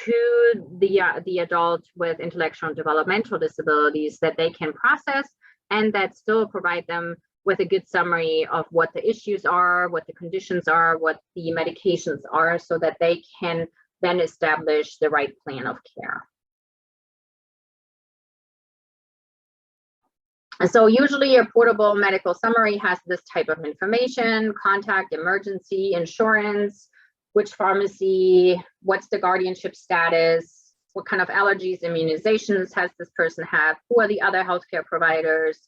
to the adult with intellectual and developmental disabilities that they can process, and that still provide them with a good summary of what the issues are, what the conditions are, what the medications are, so that they can then establish the right plan of care. And so usually a portable medical summary has this type of information: contact, emergency, insurance, which pharmacy, what's the guardianship status, what kind of allergies, immunizations has this person have, who are the other healthcare providers,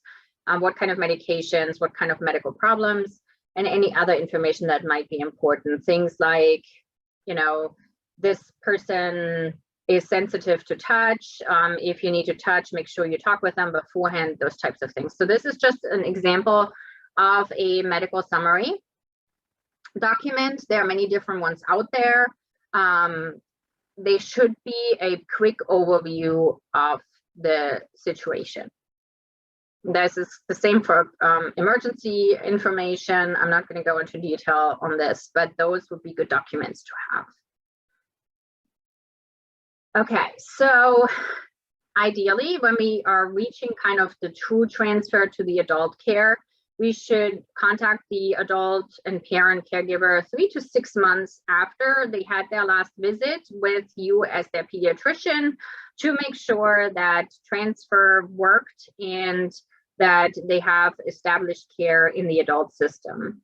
what kind of medications, what kind of medical problems, and any other information that might be important. Things like, this person is sensitive to touch. If you need to touch, make sure you talk with them beforehand, those types of things. So this is just an example of a medical summary document. There are many different ones out there. They should be a quick overview of the situation. This is the same for emergency information. I'm not going to go into detail on this, but those would be good documents to have. Okay, so ideally, when we are reaching kind of the true transfer to the adult care, we should contact the adult and parent caregiver 3 to 6 months after they had their last visit with you as their pediatrician to make sure that transfer worked and that they have established care in the adult system.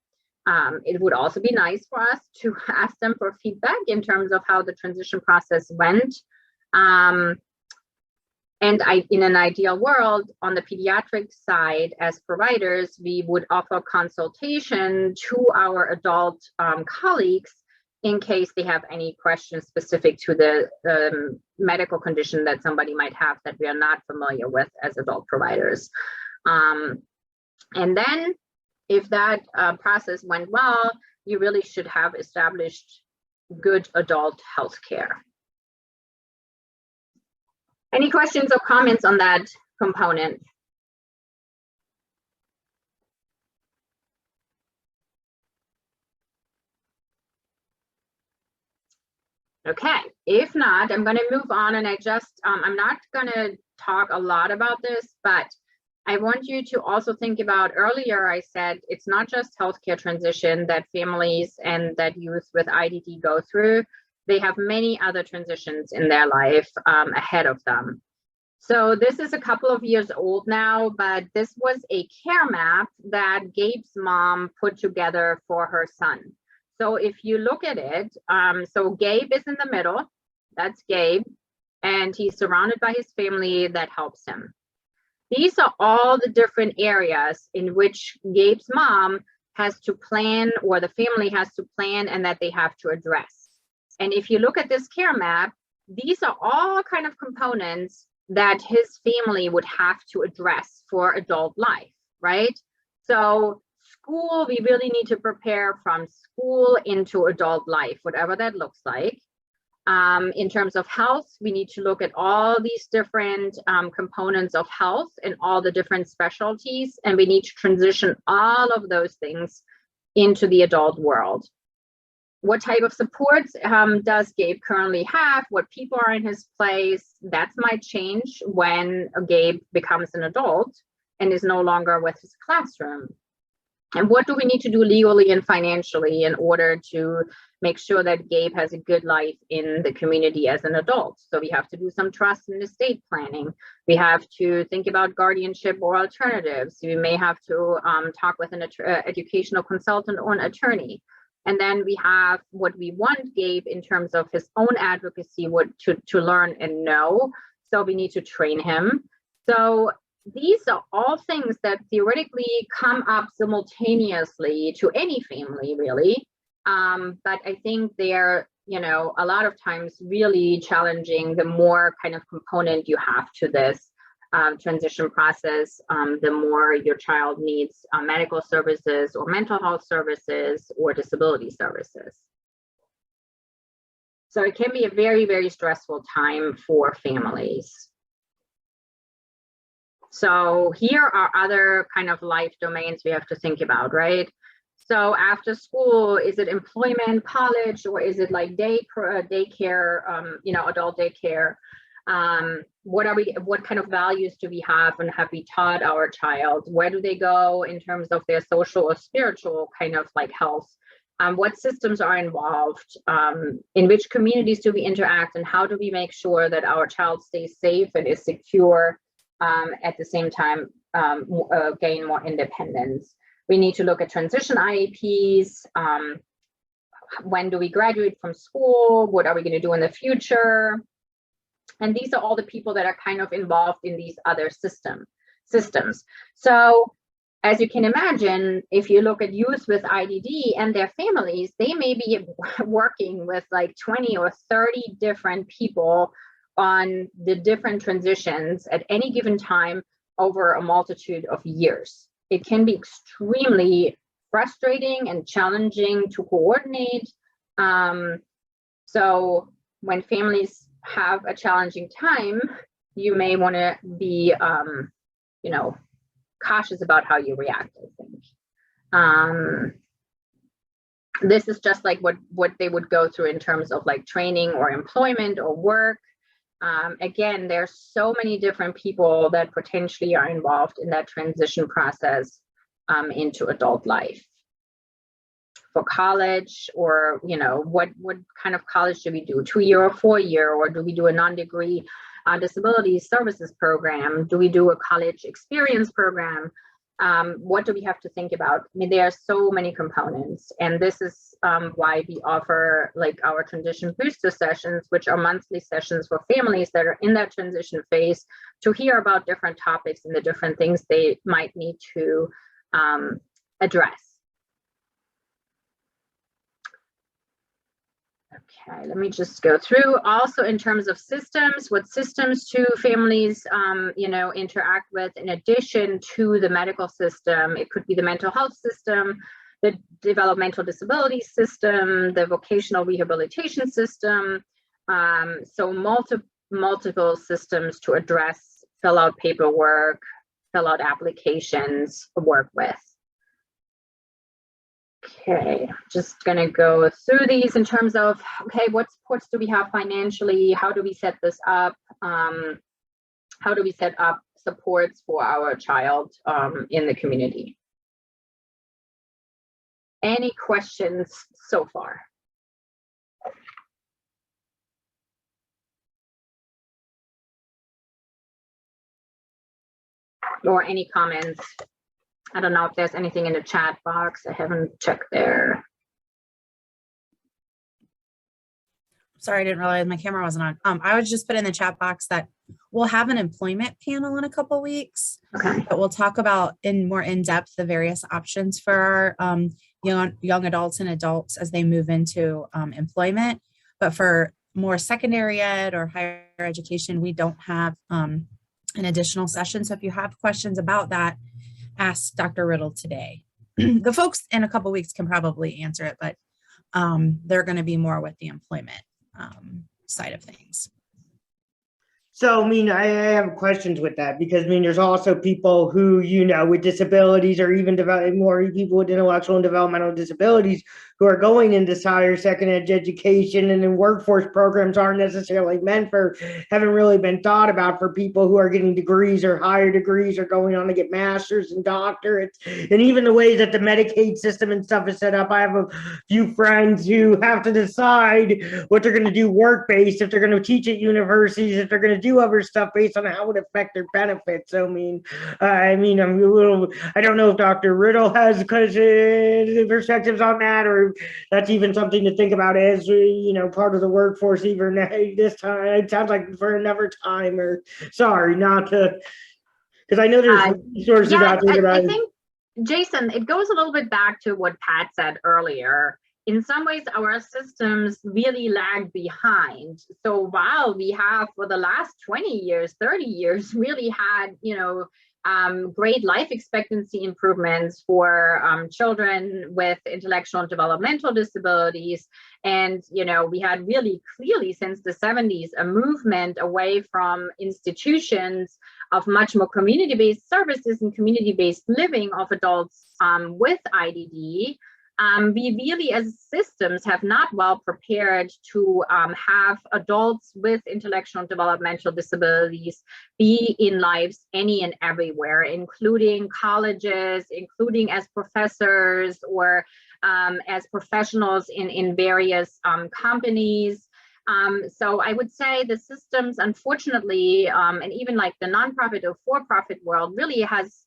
It would also be nice for us to ask them for feedback in terms of how the transition process went. And in an ideal world, on the pediatric side, as providers, we would offer consultation to our adult colleagues in case they have any questions specific to the medical condition that somebody might have that we are not familiar with as adult providers. And then if that process went well, you really should have established good adult health care. Any questions or comments on that component? Okay, if not, I'm going to move on, and I'm not going to talk a lot about this, but I want you to also think about, earlier I said it's not just healthcare transition that families and that youth with IDD go through. They have many other transitions in their life ahead of them. So this is a couple of years old now, but this was a care map that Gabe's mom put together for her son. So if you look at it, so Gabe is in the middle, that's Gabe, and he's surrounded by his family that helps him. These are all the different areas in which Gabe's mom has to plan, or the family has to plan, and that they have to address. And if you look at this care map, these are all kind of components that his family would have to address for adult life, right? So school, we really need to prepare from school into adult life, whatever that looks like. In terms of health, we need to look at all these different components of health and all the different specialties, and we need to transition all of those things into the adult world. What type of supports does Gabe currently have? What people are in his place? That might change when Gabe becomes an adult and is no longer with his classroom. And what do we need to do legally and financially in order to make sure that Gabe has a good life in the community as an adult? So we have to do some trust and estate planning. We have to think about guardianship or alternatives. We may have to talk with an educational consultant or an attorney. And then we have what we want Gabe in terms of his own advocacy to learn and know. So we need to train him. So these are all things that theoretically come up simultaneously to any family, really. But I think they're, a lot of times really challenging. The more kind of component you have to this transition process, the more your child needs medical services or mental health services or disability services. So it can be a very, very stressful time for families. So here are other kind of life domains we have to think about, right? So after school, is it employment, college, or is it like daycare, adult daycare? What kind of values do we have and have we taught our child? Where do they go in terms of their social or spiritual kind of like health? What systems are involved? In which communities do we interact, and how do we make sure that our child stays safe and is secure? At the same time, gain more independence. We need to look at transition IEPs. When do we graduate from school? What are we going to do in the future? And these are all the people that are kind of involved in these other systems. So as you can imagine, if you look at youth with IDD and their families, they may be working with like 20 or 30 different people on the different transitions at any given time over a multitude of years. It can be extremely frustrating and challenging to coordinate. So when families have a challenging time, you may want to be, cautious about how you react, I think. This is just like what they would go through in terms of like training or employment or work. Again, there's so many different people that potentially are involved in that transition process into adult life. For college, or what kind of college do we do? 2-year or 4-year, or do we do a non-degree disability services program? Do we do a college experience program? What do we have to think about? I mean, there are so many components, and this is why we offer like our transition booster sessions, which are monthly sessions for families that are in that transition phase to hear about different topics and the different things they might need to address. Okay, let me just go through. Also, in terms of systems, what systems do families, interact with in addition to the medical system? It could be the mental health system, the developmental disability system, the vocational rehabilitation system. So multiple systems to address, fill out paperwork, fill out applications, work with. Okay, just gonna go through these in terms of, okay, what supports do we have financially? How do we set this up? How do we set up supports for our child in the community? Any questions so far? Or any comments? I don't know if there's anything in the chat box. I haven't checked there. Sorry, I didn't realize my camera wasn't on. I would just put in the chat box that we'll have an employment panel in a couple weeks. Okay. But we'll talk about in more in depth the various options for our young adults and adults as they move into employment. But for more secondary ed or higher education, we don't have an additional session. So if you have questions about that, ask Dr. Riddle today. The folks in a couple weeks can probably answer it, but they're going to be more with the employment side of things. So, I mean, I have questions with that because, I mean, there's also people who, you know, with disabilities or even more people with intellectual and developmental disabilities who are going into higher second education, and then workforce programs aren't necessarily meant for, haven't really been thought about for people who are getting degrees or higher degrees or going on to get masters and doctorates. And even the way that the Medicaid system and stuff is set up, I have a few friends who have to decide what they're going to do work-based, if they're going to teach at universities, if they're going to do other stuff based on how it would affect their benefits. So, I mean, I'm a little, I don't know if Dr. Riddle has perspectives on that, or that's even something to think about as, you know, part of the workforce even this time. It sounds like for another time, or sorry, not to, because I know there's resources out there. I think, Jason, it goes a little bit back to what Pat said earlier. In some ways, our systems really lag behind. So while we have for the last 20 years, 30 years, really had, you know, great life expectancy improvements for children with intellectual and developmental disabilities. And, you know, we had really clearly since the 70s, a movement away from institutions of much more community-based services and community-based living of adults with IDD. We really as systems have not well prepared to have adults with intellectual and developmental disabilities be in lives any and everywhere, including colleges, including as professors or as professionals in various companies. So I would say the systems, unfortunately, and even like the nonprofit or for-profit world really has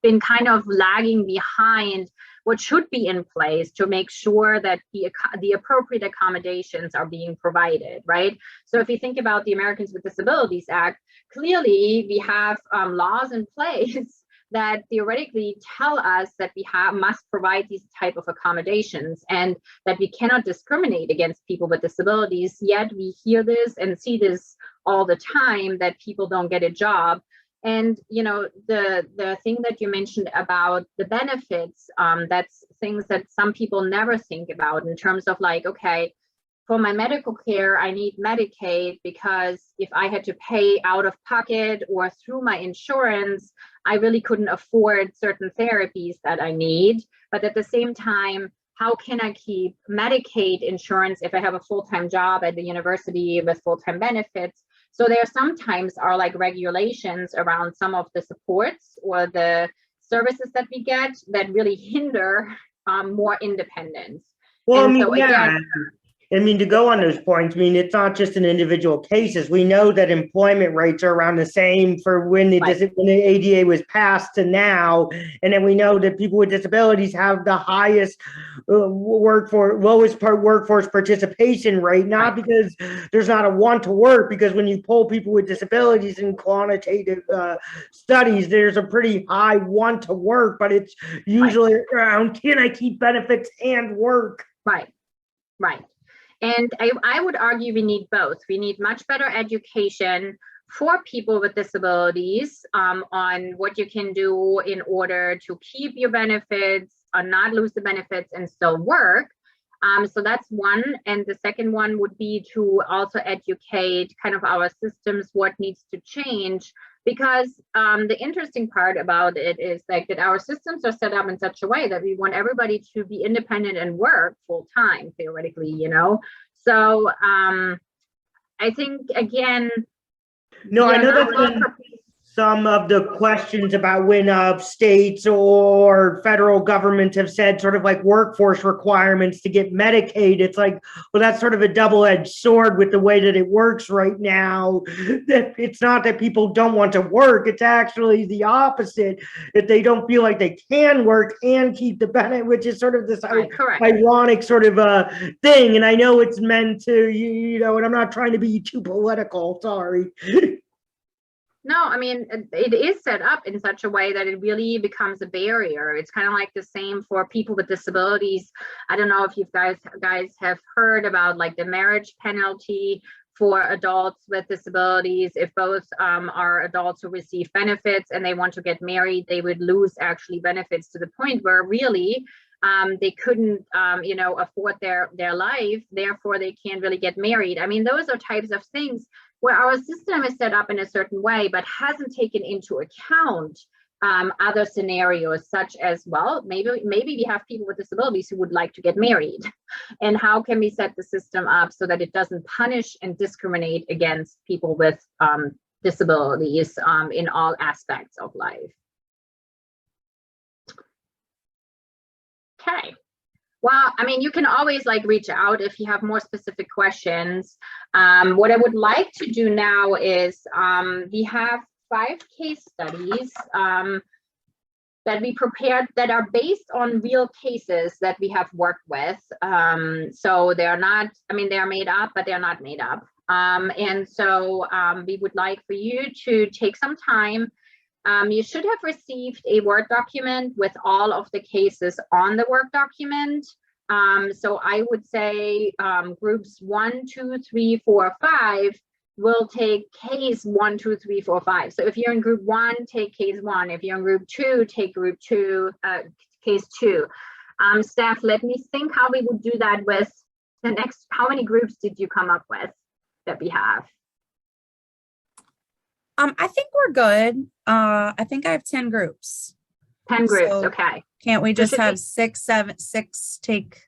been kind of lagging behind what should be in place to make sure that the appropriate accommodations are being provided, right? So if you think about the Americans with Disabilities Act, clearly we have laws in place that theoretically tell us that we must provide these type of accommodations and that we cannot discriminate against people with disabilities. Yet we hear this and see this all the time, that people don't get a job. And, you know, the thing that you mentioned about the benefits, that's things that some people never think about in terms of like, okay, for my medical care, I need Medicaid because if I had to pay out of pocket or through my insurance, I really couldn't afford certain therapies that I need. But at the same time, how can I keep Medicaid insurance if I have a full-time job at the university with full-time benefits? So there sometimes are like regulations around some of the supports or the services that we get that really hinder more independence. Well, And I mean, so yeah. again, I mean, to go on those points, I mean, it's not just in individual cases. We know that employment rates are around the same for when the ADA was passed to now. And then we know that people with disabilities have the highest lowest workforce participation rate, not because there's not a want to work, because when you poll people with disabilities in quantitative studies, there's a pretty high want to work, but it's usually around, can I keep benefits and work? Right. And I would argue we need both. We need much better education for people with disabilities on what you can do in order to keep your benefits, or not lose the benefits and still work. So that's one. And the second one would be to also educate kind of our systems, what needs to change Because the interesting part about it is like that our systems are set up in such a way that we want everybody to be independent and work full time, theoretically, you know. So I think again, No, I know that's been some of the questions about when states or federal governments have said sort of like workforce requirements to get Medicaid. It's like, well, that's sort of a double-edged sword with the way that it works right now. That it's not that people don't want to work, it's actually the opposite, that they don't feel like they can work and keep the benefit, which is sort of this ironic sort of thing. And I know it's meant to, you know, and I'm not trying to be too political, sorry. No, I mean, it is set up in such a way that it really becomes a barrier. It's kind of like the same for people with disabilities. I don't know if you guys have heard about like the marriage penalty for adults with disabilities. If both are adults who receive benefits and they want to get married, they would lose actually benefits to the point where really they couldn't, you know, afford their life. Therefore, they can't really get married. I mean, those are types of things where our system is set up in a certain way, but hasn't taken into account other scenarios such as, well, maybe we have people with disabilities who would like to get married. And how can we set the system up so that it doesn't punish and discriminate against people with disabilities in all aspects of life? Okay. Well, I mean, you can always like reach out if you have more specific questions. What I would like to do now is we have 5 case studies that we prepared that are based on real cases that we have worked with. So they're not, I mean, they're made up, but they're not made up. And so we would like for you to take some time. You should have received a Word document with all of the cases on the Word document. So I would say groups 1, 2, 3, 4, 5 will take case 1, 2, 3, 4, 5. So if you're in group 1, take case 1. If you're in group 2, take group 2, case 2. Staff, let me think how we would do that with the next. How many groups did you come up with that we have? I think we're good. I think I have 10 groups. 10 groups, So okay. Can't we just have 6 take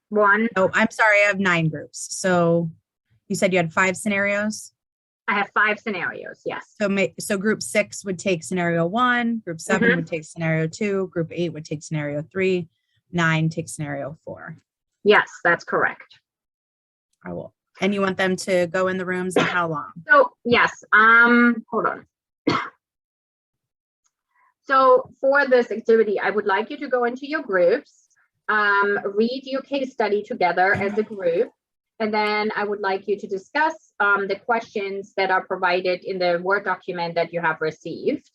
1? Oh, I'm sorry, I have 9 groups. So you said you had 5 scenarios? I have 5 scenarios, yes. So group 6 would take scenario 1, group 7 would take scenario 2, group 8 would take scenario 3, 9 takes scenario 4. Yes, that's correct. I will. And you want them to go in the rooms and how long? So yes, hold on. So for this activity, I would like you to go into your groups, read your case study together as a group, and then I would like you to discuss the questions that are provided in the Word document that you have received.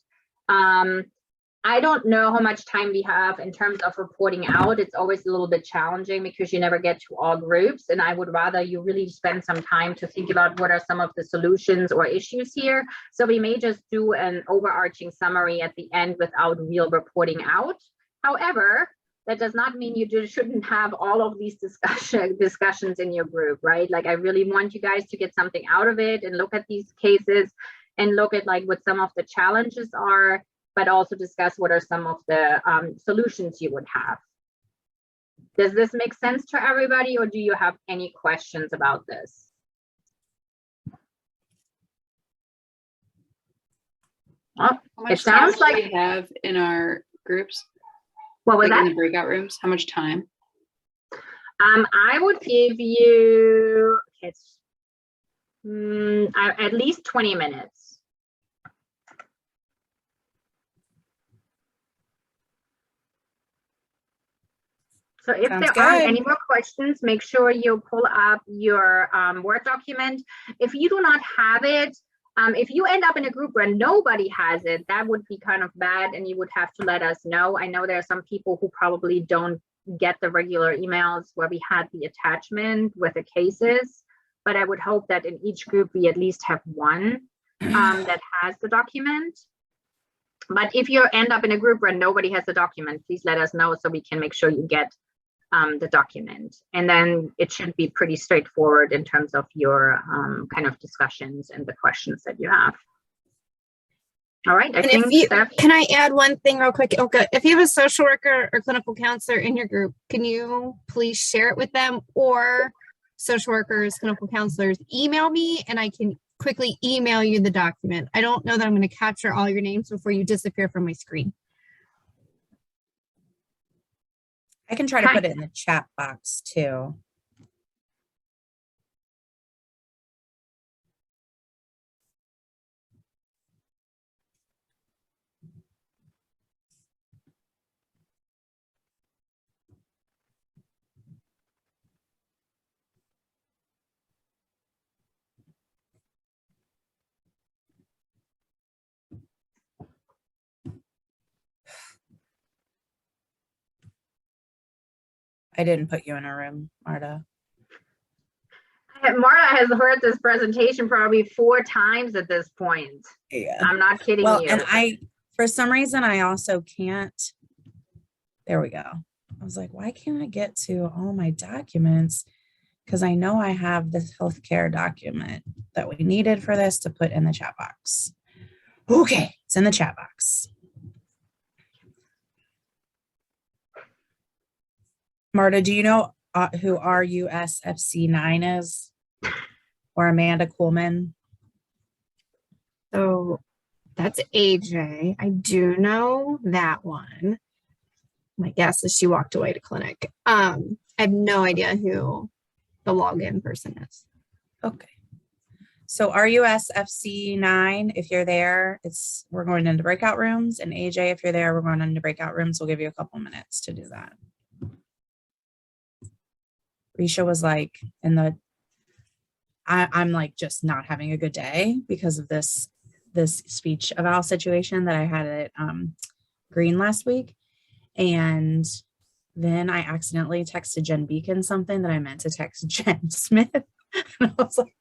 I don't know how much time we have in terms of reporting out. It's always a little bit challenging because you never get to all groups, and I would rather you really spend some time to think about what are some of the solutions or issues here. So we may just do an overarching summary at the end without real reporting out. However, that does not mean you shouldn't have all of these discussions in your group, right? Like I really want you guys to get something out of it and look at these cases and look at like what some of the challenges are, but also discuss what are some of the solutions you would have. Does this make sense to everybody, or do you have any questions about this? Well, it sounds like we have in our groups. What was that? In the breakout rooms, how much time? I would give you at least 20 minutes. So if there aren't any more questions, make sure you pull up your Word document. If you do not have it, if you end up in a group where nobody has it, that would be kind of bad, and you would have to let us know. I know there are some people who probably don't get the regular emails where we had the attachment with the cases, but I would hope that in each group we at least have one that has the document. But if you end up in a group where nobody has the document, please let us know so we can make sure you get the document. And then it should be pretty straightforward in terms of your kind of discussions and the questions that you have. All right, I And think if you, Steph, can I add one thing real quick? Okay, if you have a social worker or clinical counselor in your group, can you please share it with them, or social workers, clinical counselors, email me and I can quickly email you the document. I don't know that I'm going to capture all your names before you disappear from my screen. I can try to Okay. put it in the chat box too. I didn't put you in a room, Marta. Marta has heard this presentation probably 4 times at this point. Yeah. I'm not kidding Well, you. and for some reason, I also can't. There we go. I was like, why can't I get to all my documents? Because I know I have this healthcare document that we needed for this to put in the chat box. Okay, it's in the chat box. Marta, do you know who RUSFC9 is? Or Amanda Coolman? So that's AJ. I do know that one. My guess is she walked away to clinic. I have no idea who the login person is. Okay. So RUSFC9, if you're there, we're going into breakout rooms. And AJ, if you're there, we're going into breakout rooms. We'll give you a couple minutes to do that. Risha was like I'm like just not having a good day because of this speech eval situation that I had at Green last week. And then I accidentally texted Jen Beacon something that I meant to text Jen Smith. And I was like,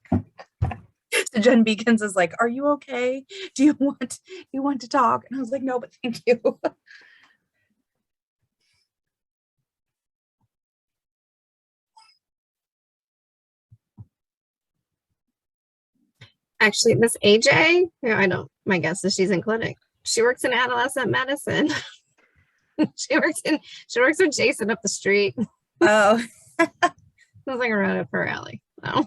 so Jen Beacons is like, are you okay? Do you want to talk? And I was like, no, but thank you. Actually, Miss AJ, my guess is she's in clinic. She works in adolescent medicine. she works with Jason up the street. Oh. Sounds like around up her alley. No.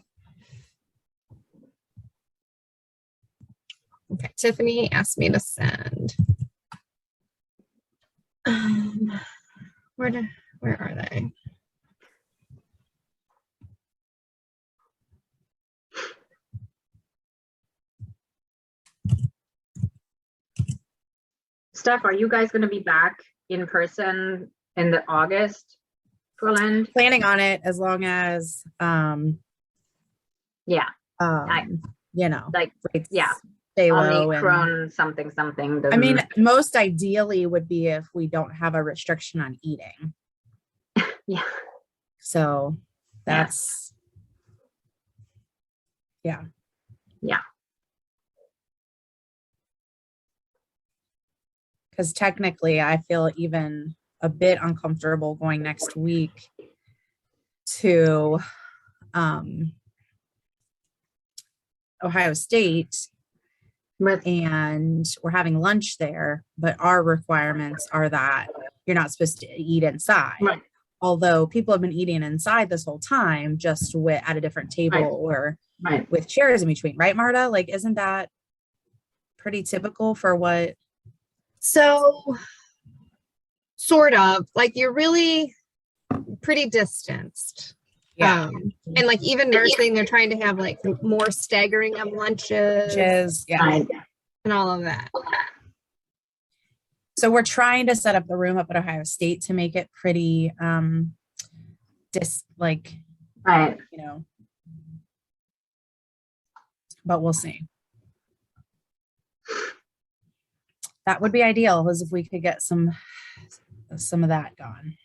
Okay, Tiffany asked me to send. Where are they? Steph, are you guys going to be back in person in the August for Lent? Planning on it, as long as yeah, you know, like yeah, stay low. Omicron something. I mean, most ideally would be if we don't have a restriction on eating. Yeah. So that's yeah. Because technically, I feel even a bit uncomfortable going next week to Ohio State, and we're having lunch there, but our requirements are that you're not supposed to eat inside. Right. Although people have been eating inside this whole time, just at a different table or with chairs in between, right, Marta? Like, isn't that pretty typical for what? So, sort of, like, you're really pretty distanced. Yeah. And like even nursing, they're trying to have like more staggering of lunches. Yeah. And all of that. So we're trying to set up the room up at Ohio State to make it pretty you know, but we'll see. That would be ideal, is if we could get some of that gone.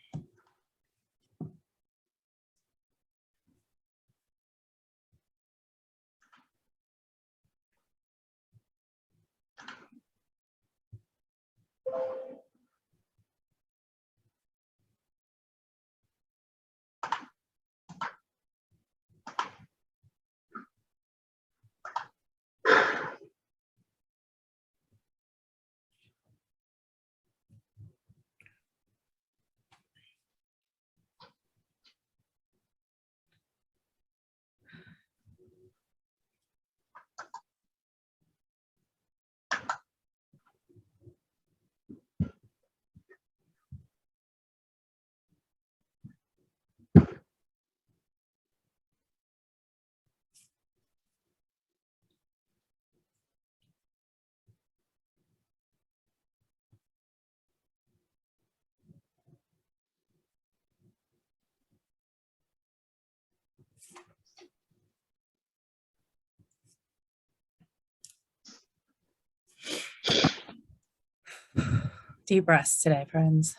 Deep breaths today, friends.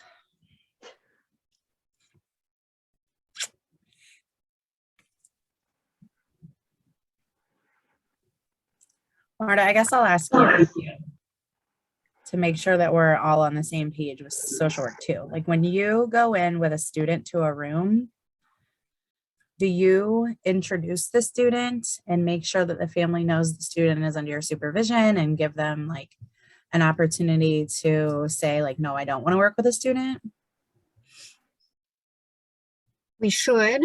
Marta, I guess I'll ask you to make sure that we're all on the same page with social work too. Like when you go in with a student to a room, do you introduce the student and make sure that the family knows the student is under your supervision and give them like an opportunity to say like, no, I don't want to work with a student? We should.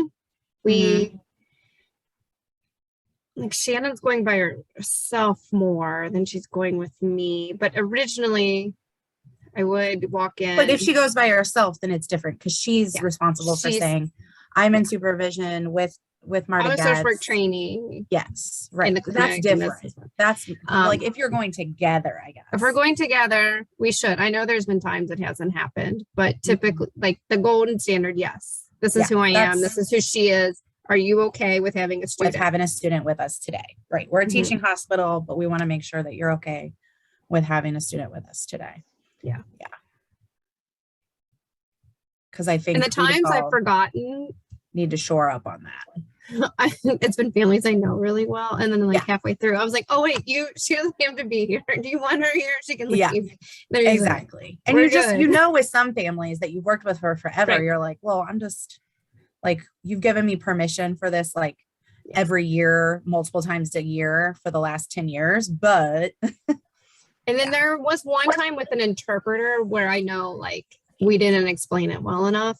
Like Shannon's going by herself more than she's going with me. But originally I would walk in. But if she goes by herself, then it's different because she's responsible for saying, I'm in supervision with Marta. I'm a social work trainee. Yes, right. In the That's clinic, and different. That's like if you're going together, I guess. If we're going together, we should. I know there's been times it hasn't happened, but typically, like the golden standard, yes. This is who I am. This is who she is. Are you okay with having a student? With having a student with us today, right? We're a teaching hospital, but we want to make sure that you're okay with having a student with us today. Yeah. Because I think and the times I've forgotten, need to shore up on that. It's been families I know really well, and then like halfway through, I was like, "Oh wait, she doesn't have to be here. Do you want her here? She can leave." Yeah, exactly. And you just with some families that you've worked with her forever, you're like, "Well, I'm just like you've given me permission for this like every year, multiple times a year for the last 10 years, but." And then there was one time with an interpreter where I know like we didn't explain it well enough.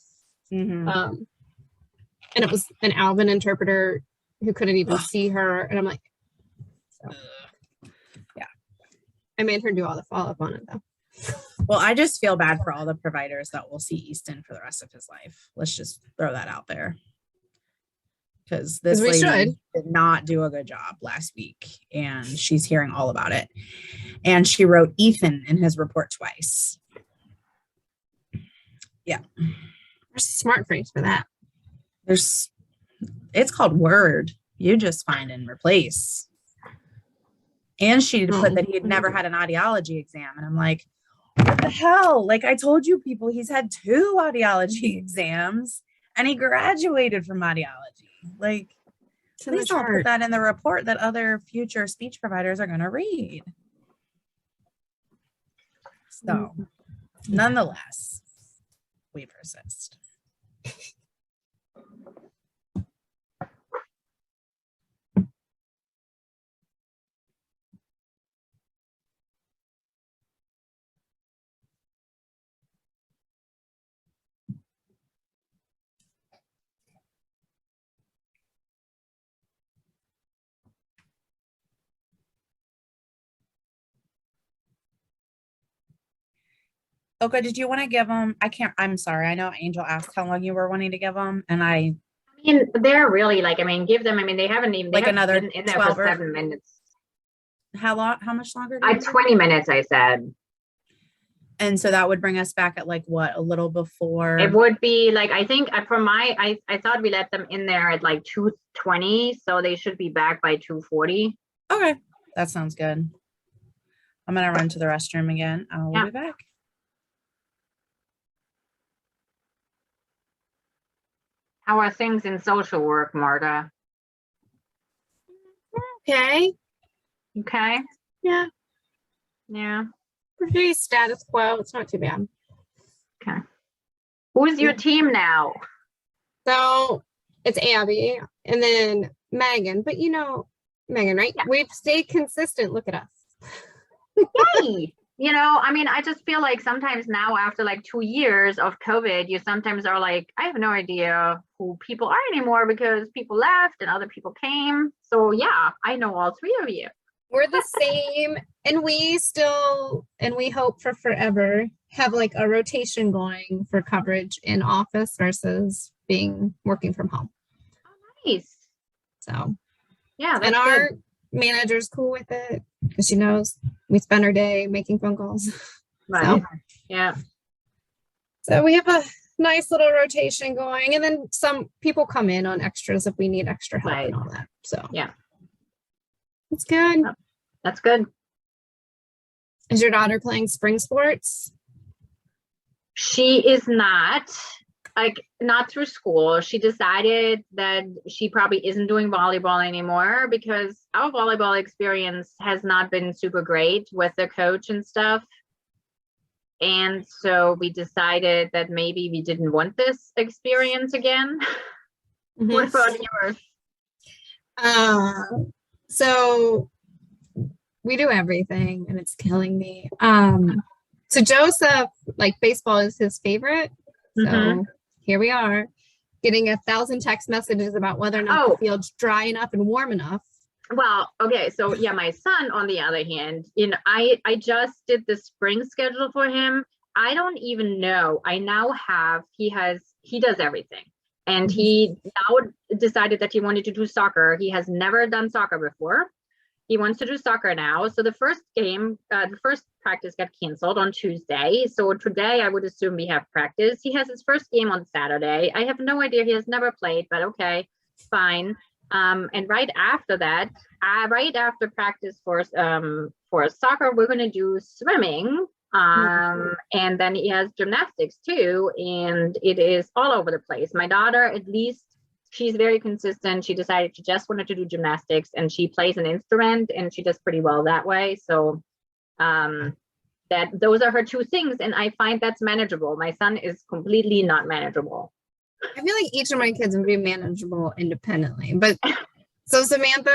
And it was an Alvin interpreter who couldn't even see her. And I'm like, I made her do all the follow-up on it though. Well, I just feel bad for all the providers that will see Easton for the rest of his life. Let's just throw that out there. Because this lady did not do a good job last week and she's hearing all about it. And she wrote Ethan in his report twice. Yeah. There's a smart phrase for that. It's called Word. You just find and replace. And she put that he had never had an audiology exam. And I'm like, what the hell? Like I told you people, he's had 2 audiology exams and he graduated from audiology. Like, please don't put that in the report that other future speech providers are going to read. So, nonetheless, we persist. Oka, did you want to give them? I'm sorry. I know Angel asked how long you were wanting to give them. And I mean, they're really like, give them, they haven't even, like another been in there for 7 minutes. How long, how much longer? 20 minutes, I said. And so that would bring us back at like what, a little before? It would be like, I think from I thought we let them in there at like 2:20. So they should be back by 2:40. Okay. That sounds good. I'm going to run to the restroom again. I'll be back. How are things in social work, Marta? Okay. Okay. Yeah. Yeah. Pretty status quo. It's not too bad. Okay. Who's your team now? So it's Abby and then Megan. But you know, Megan, right? Yeah. We've stayed consistent. Look at us. Yay! I just feel like sometimes now after like 2 years of COVID, you sometimes are like, I have no idea who people are anymore because people left and other people came. So yeah, I know all 3 of you. We're the same, and we hope for forever have like a rotation going for coverage in office versus working from home. Oh, nice. So yeah, and our manager's cool with it because she knows we spend our day making phone calls. Right. So, yeah. So we have a nice little rotation going, and then some people come in on extras if we need extra help and all that. So yeah. It's good. That's good. Is your daughter playing spring sports? She is not, like, not through school. She decided that she probably isn't doing volleyball anymore because our volleyball experience has not been super great with the coach and stuff. And so we decided that maybe we didn't want this experience again. What about yours? So we do everything and it's killing me. So Joseph, like, baseball is his favorite. So here we are getting 1,000 text messages about whether or not the field's dry enough and warm enough. Well, okay, so yeah, my son, on the other hand, you know, I just did the spring schedule for him. I don't even know. I now have, he does everything. And he now decided that he wanted to do soccer. He has never done soccer before. He wants to do soccer now. So the first game, the first practice got canceled on Tuesday. So today I would assume we have practice. He has his first game on Saturday. I have no idea. He has never played, but okay, fine. And right after that, right after practice for soccer, we're going to do swimming. And then he has gymnastics too. And it is all over the place. My daughter, at least, she's very consistent. She decided she just wanted to do gymnastics, and she plays an instrument and she does pretty well that way. So those are her two things. And I find that's manageable. My son is completely not manageable. I feel like each of my kids would be manageable independently, but so Samantha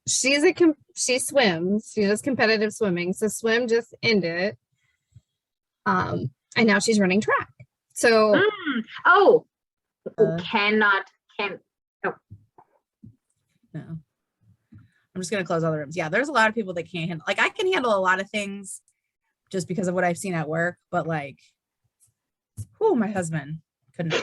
she swims, she does competitive swimming. So swim just ended. And now she's running track. So no. I'm just gonna close all the rooms. Yeah, there's a lot of people that can't handle, like, I can handle a lot of things just because of what I've seen at work, but like, my husband couldn't.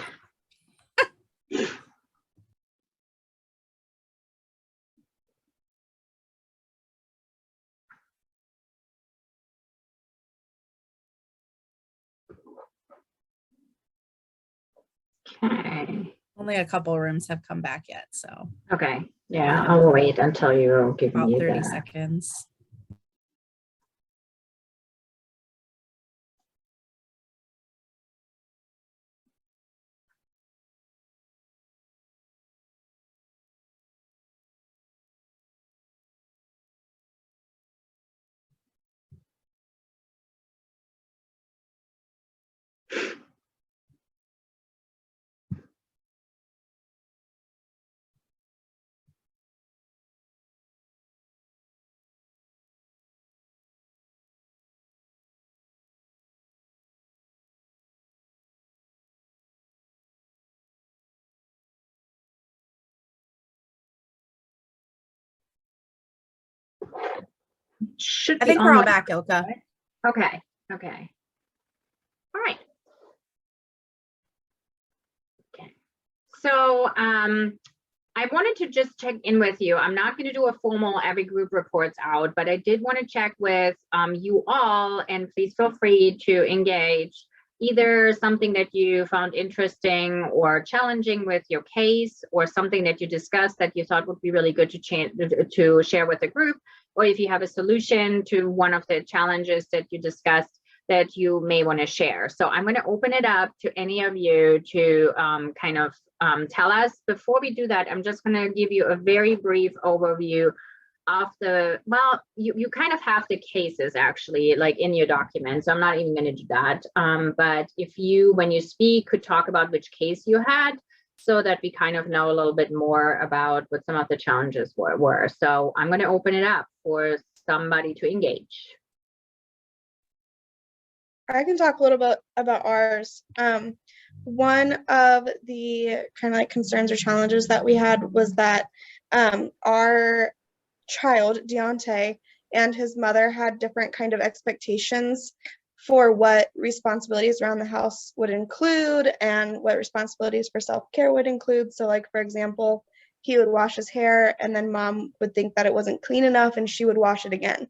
Okay. Only a couple of rooms have come back yet, so. Okay. Yeah, I'll wait until you give about me 30 the... seconds. Should I think be we're all on back, Ilka. Okay. Okay. All right. Okay. So I wanted to just check in with you. I'm not going to do a formal every group reports out, but I did want to check with you all, and please feel free to engage either something that you found interesting or challenging with your case, or something that you discussed that you thought would be really good to share with the group, or if you have a solution to one of the challenges that you discussed that you may want to share. So I'm going to open it up to any of you to kind of tell us. Before we do that, I'm just going to give you a very brief overview of the, well, you kind of have the cases actually, like in your document. So I'm not even going to do that. But if you, when you speak, could talk about which case you had, so that we kind of know a little bit more about what some of the challenges were. So I'm going to open it up for somebody to engage. I can talk a little bit about ours. One of the kind of like concerns or challenges that we had was that our child, Deontay, and his mother had different kind of expectations for what responsibilities around the house would include and what responsibilities for self-care would include. So like, for example, he would wash his hair and then mom would think that it wasn't clean enough and she would wash it again.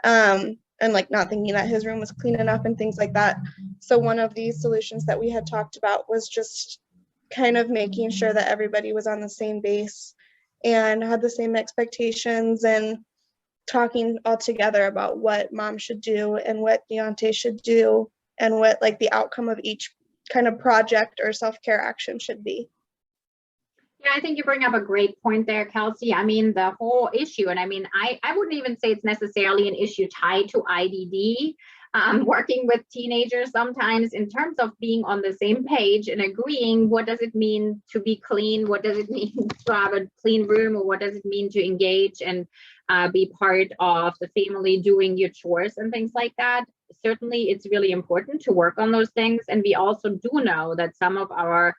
And like not thinking that his room was clean enough and things like that. So one of these solutions that we had talked about was just kind of making sure that everybody was on the same base and had the same expectations, and talking all together about what mom should do and what Deontay should do, and what like the outcome of each kind of project or self-care action should be. Yeah, I think you bring up a great point there, Kelsey. I mean, the whole issue, and I mean, I wouldn't even say it's necessarily an issue tied to IDD. Working with teenagers sometimes in terms of being on the same page and agreeing, what does it mean to be clean? What does it mean to have a clean room? Or what does it mean to engage and be part of the family doing your chores and things like that? Certainly, it's really important to work on those things. And we also do know that some of our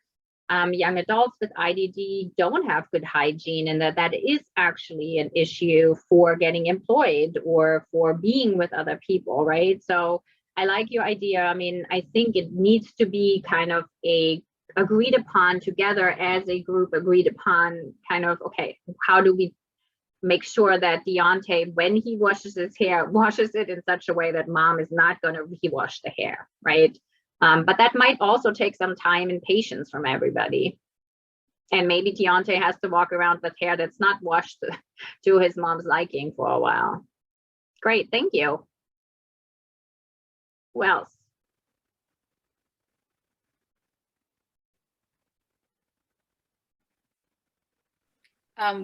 young adults with IDD don't have good hygiene, and that is actually an issue for getting employed or for being with other people, right? So I like your idea. I mean, I think it needs to be kind of a agreed upon together as a group, agreed upon kind of, okay, how do we make sure that Deontay, when he washes his hair, washes it in such a way that mom is not going to rewash the hair, right? But that might also take some time and patience from everybody. And maybe Deontay has to walk around with hair that's not washed to his mom's liking for a while. Great, thank you. Who else?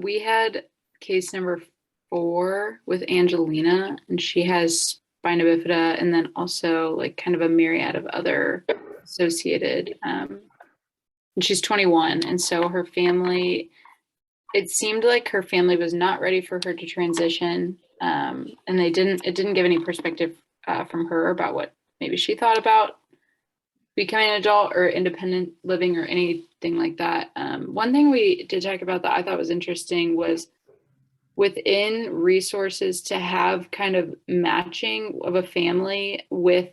We had case number 4 with Angelina, and she has spina bifida, and then also like kind of a myriad of other associated, and she's 21. And so her family, it seemed like her family was not ready for her to transition. And it didn't give any perspective from her about what maybe she thought about becoming an adult or independent living or anything like that. One thing we did talk about that I thought was interesting was within resources to have kind of matching of a family with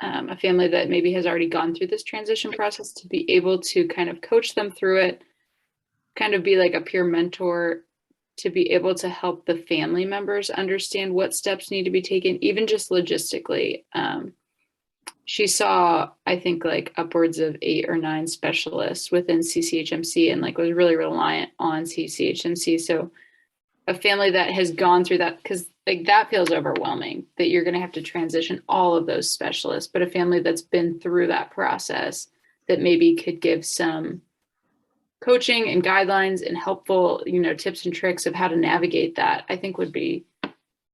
a family that maybe has already gone through this transition process, to be able to kind of coach them through it, kind of be like a peer mentor, to be able to help the family members understand what steps need to be taken, even just logistically. She saw, I think, like upwards of 8 or 9 specialists within CCHMC, and like was really reliant on CCHMC. So a family that has gone through that, because like that feels overwhelming that you're going to have to transition all of those specialists, but a family that's been through that process that maybe could give some coaching and guidelines and helpful, tips and tricks of how to navigate that, I think would be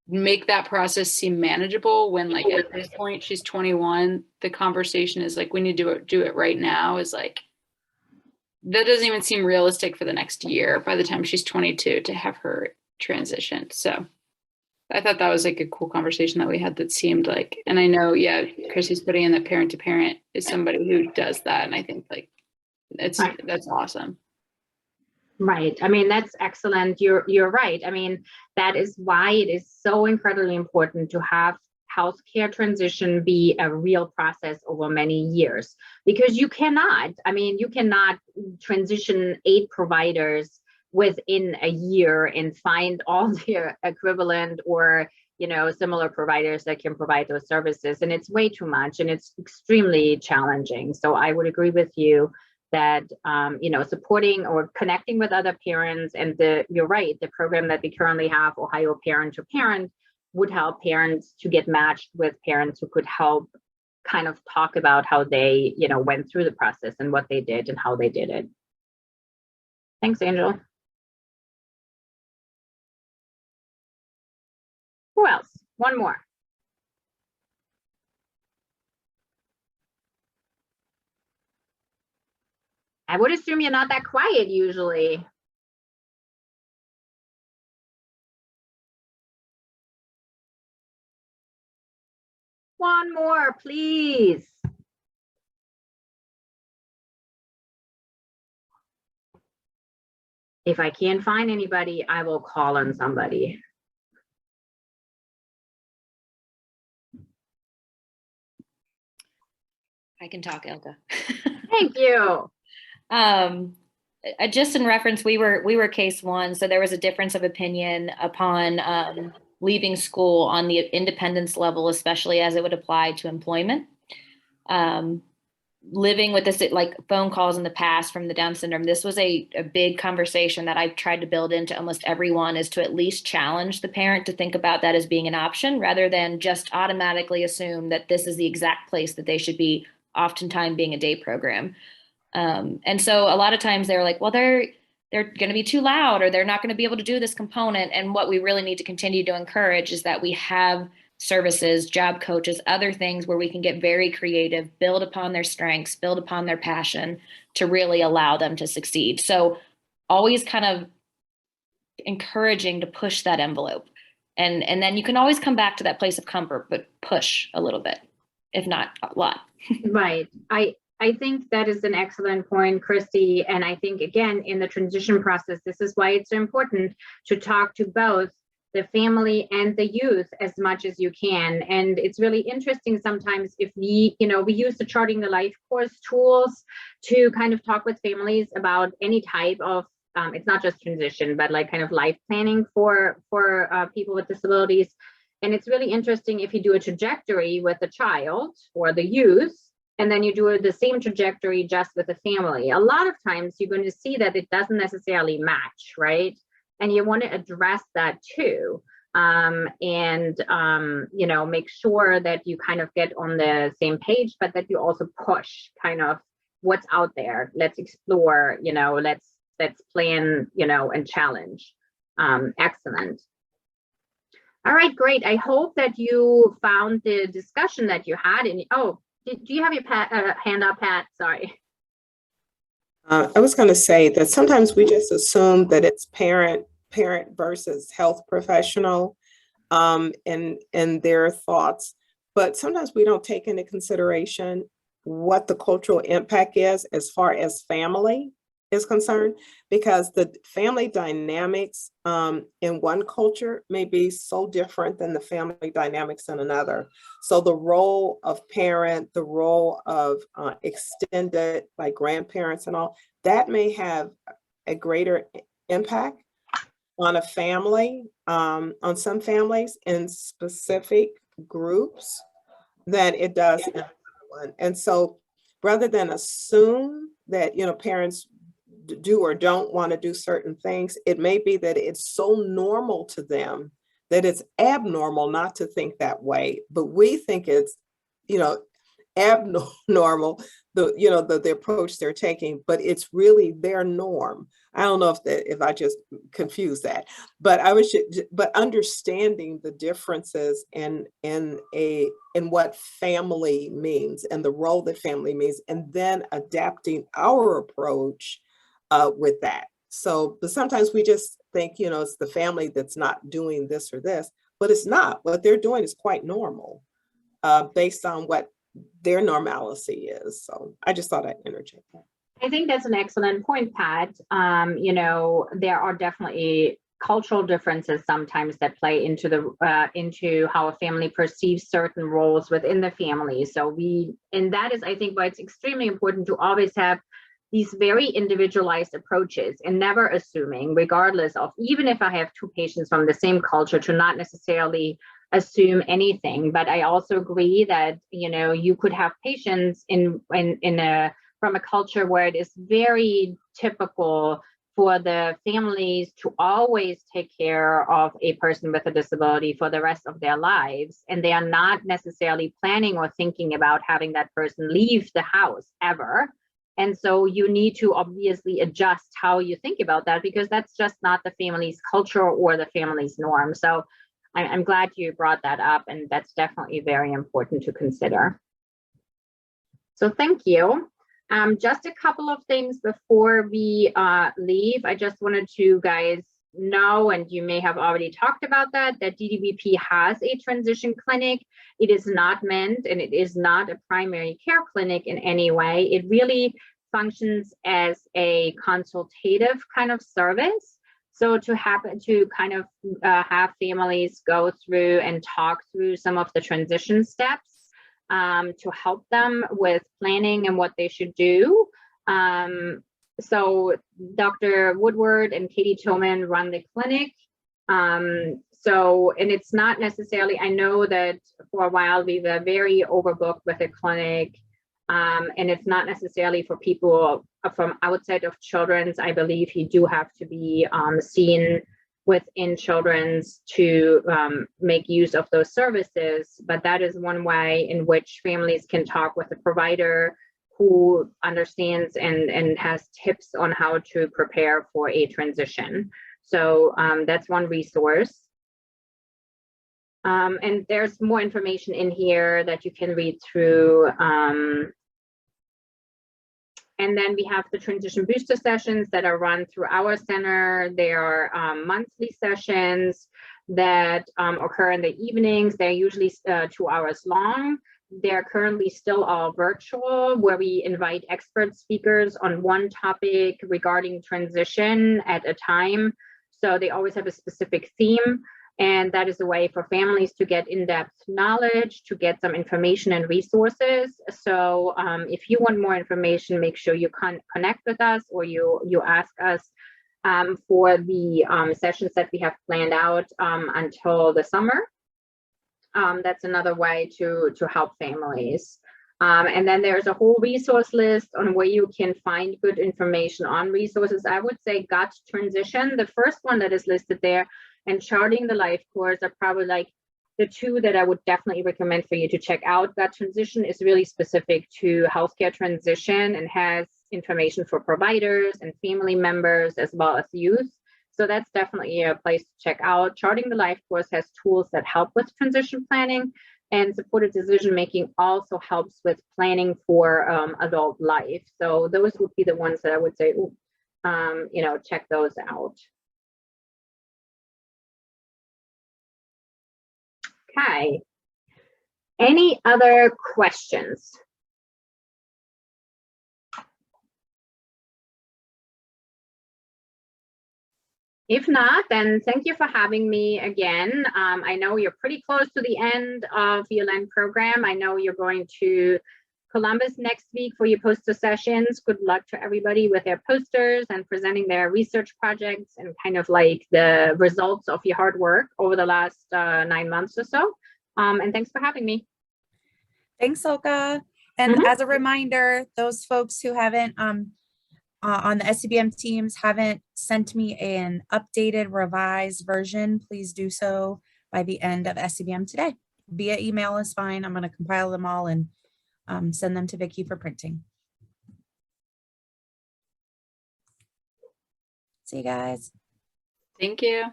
make that process seem manageable. When like at this point she's 21, the conversation is like, we need to do it right now, is like, that doesn't even seem realistic for the next year by the time she's 22 to have her transitioned. So I thought that was like a cool conversation that we had that seemed like, and I know, yeah, Chrissy's putting in that parent to parent is somebody who does that. And I think like that's awesome. Right. I mean, that's excellent. You're right. I mean, that is why it is so incredibly important to have healthcare transition be a real process over many years, because you cannot transition 8 providers within a year and find all their equivalent or similar providers that can provide those services. And it's way too much, and it's extremely challenging. So I would agree with you that supporting or connecting with other parents, and you're right, the program that we currently have, Ohio Parent to Parent, would help parents to get matched with parents who could help kind of talk about how they went through the process and what they did and how they did it. Thanks, Angel. Who else? One more. I would assume you're not that quiet usually. One more, please. If I can't find anybody, I will call on somebody. I can talk, Ilka. Thank you. Just in reference, we were case 1, so there was a difference of opinion upon leaving school on the independence level, especially as it would apply to employment. living with this, like phone calls in the past from the Down syndrome, this was a big conversation that I've tried to build into almost everyone, is to at least challenge the parent to think about that as being an option rather than just automatically assume that this is the exact place that they should be, oftentimes being a day program. And so a lot of times they're like, well, they're going to be too loud, or they're not going to be able to do this component. And what we really need to continue to encourage is that we have services, job coaches, other things where we can get very creative, build upon their strengths, build upon their passion to really allow them to succeed. So always kind of encouraging to push that envelope. And then you can always come back to that place of comfort, but push a little bit, if not a lot. Right. I think that is an excellent point, Christy. And I think, again, in the transition process, this is why it's so important to talk to both the family and the youth as much as you can. And it's really interesting sometimes if we use the Charting the Life course tools to kind of talk with families about any type of, it's not just transition, but like kind of life planning for people with disabilities. And it's really interesting if you do a trajectory with the child or the youth, and then you do the same trajectory just with the family. A lot of times you're going to see that it doesn't necessarily match, right? And you want to address that too. Make sure that you kind of get on the same page, but that you also push kind of what's out there. Let's explore, let's plan, and challenge. Excellent. All right, great. I hope that you found the discussion that you had in, do you have your hand up, Pat? Sorry. I was going to say that sometimes we just assume that it's parent versus health professional and their thoughts, but sometimes we don't take into consideration what the cultural impact is as far as family is concerned, because the family dynamics in one culture may be so different than the family dynamics in another. So the role of parent, the role of extended, like grandparents and all, that may have a greater impact on a family, on some families in specific groups than it does in another one. And so rather than assume that, parents do or don't want to do certain things, it may be that it's so normal to them that it's abnormal not to think that way. But we think it's, abnormal, the approach they're taking, but it's really their norm. I don't know if I just confused that, but but understanding the differences in what family means and the role that family means, and then adapting our approach with that. So, but sometimes we just think, it's the family that's not doing this or this, but it's not. What they're doing is quite normal based on what their normalcy is. So I just thought I'd interject that. I think that's an excellent point, Pat. There are definitely cultural differences sometimes that play into how a family perceives certain roles within the family. And that is, I think, why it's extremely important to always have these very individualized approaches and never assuming, regardless of, even if I have two patients from the same culture, to not necessarily assume anything. But I also agree that, you could have patients from a culture where it is very typical for the families to always take care of a person with a disability for the rest of their lives. And they are not necessarily planning or thinking about having that person leave the house ever. And so you need to obviously adjust how you think about that, because that's just not the family's culture or the family's norm. So I'm glad you brought that up, and that's definitely very important to consider. So thank you. Just a couple of things before we leave. I just wanted to guys know, and you may have already talked about that DDBP has a transition clinic. It is not meant, and it is not a primary care clinic in any way. It really functions as a consultative kind of service. So to have families go through and talk through some of the transition steps to help them with planning and what they should do. So Dr. Woodward and Katie Tillman run the clinic. And it's not necessarily, I know that for a while we were very overbooked with the clinic. And it's not necessarily for people from outside of children's. I believe you do have to be seen within children's to make use of those services. But that is one way in which families can talk with a provider who understands and has tips on how to prepare for a transition. So that's one resource. And there's more information in here that you can read through. And then we have the transition booster sessions that are run through our center. They are monthly sessions that occur in the evenings. They're usually 2 hours long. They're currently still all virtual, where we invite expert speakers on one topic regarding transition at a time. So they always have a specific theme. And that is a way for families to get in-depth knowledge, to get some information and resources. So if you want more information, make sure you connect with us, or you ask us for the sessions that we have planned out until the summer. That's another way to help families. And then there's a whole resource list on where you can find good information on resources. I would say Gut Transition, the first one that is listed there, and Charting the Life course are probably like the two that I would definitely recommend for you to check out. Gut Transition is really specific to healthcare transition and has information for providers and family members as well as youth. So that's definitely a place to check out. Charting the Life course has tools that help with transition planning, and supported decision-making also helps with planning for adult life. So those would be the ones that I would say, check those out. Okay. Any other questions? If not, then thank you for having me again. I know you're pretty close to the end of your LEND program. I know you're going to Columbus next week for your poster sessions. Good luck to everybody with their posters and presenting their research projects and kind of like the results of your hard work over the last 9 months or so. And thanks for having me. Thanks, Olga. And as a reminder, those folks who haven't on the SCBM teams haven't sent me an updated revised version, please do so by the end of SCBM today. Via email is fine. I'm going to compile them all and send them to Vicki for printing. See you guys. Thank you.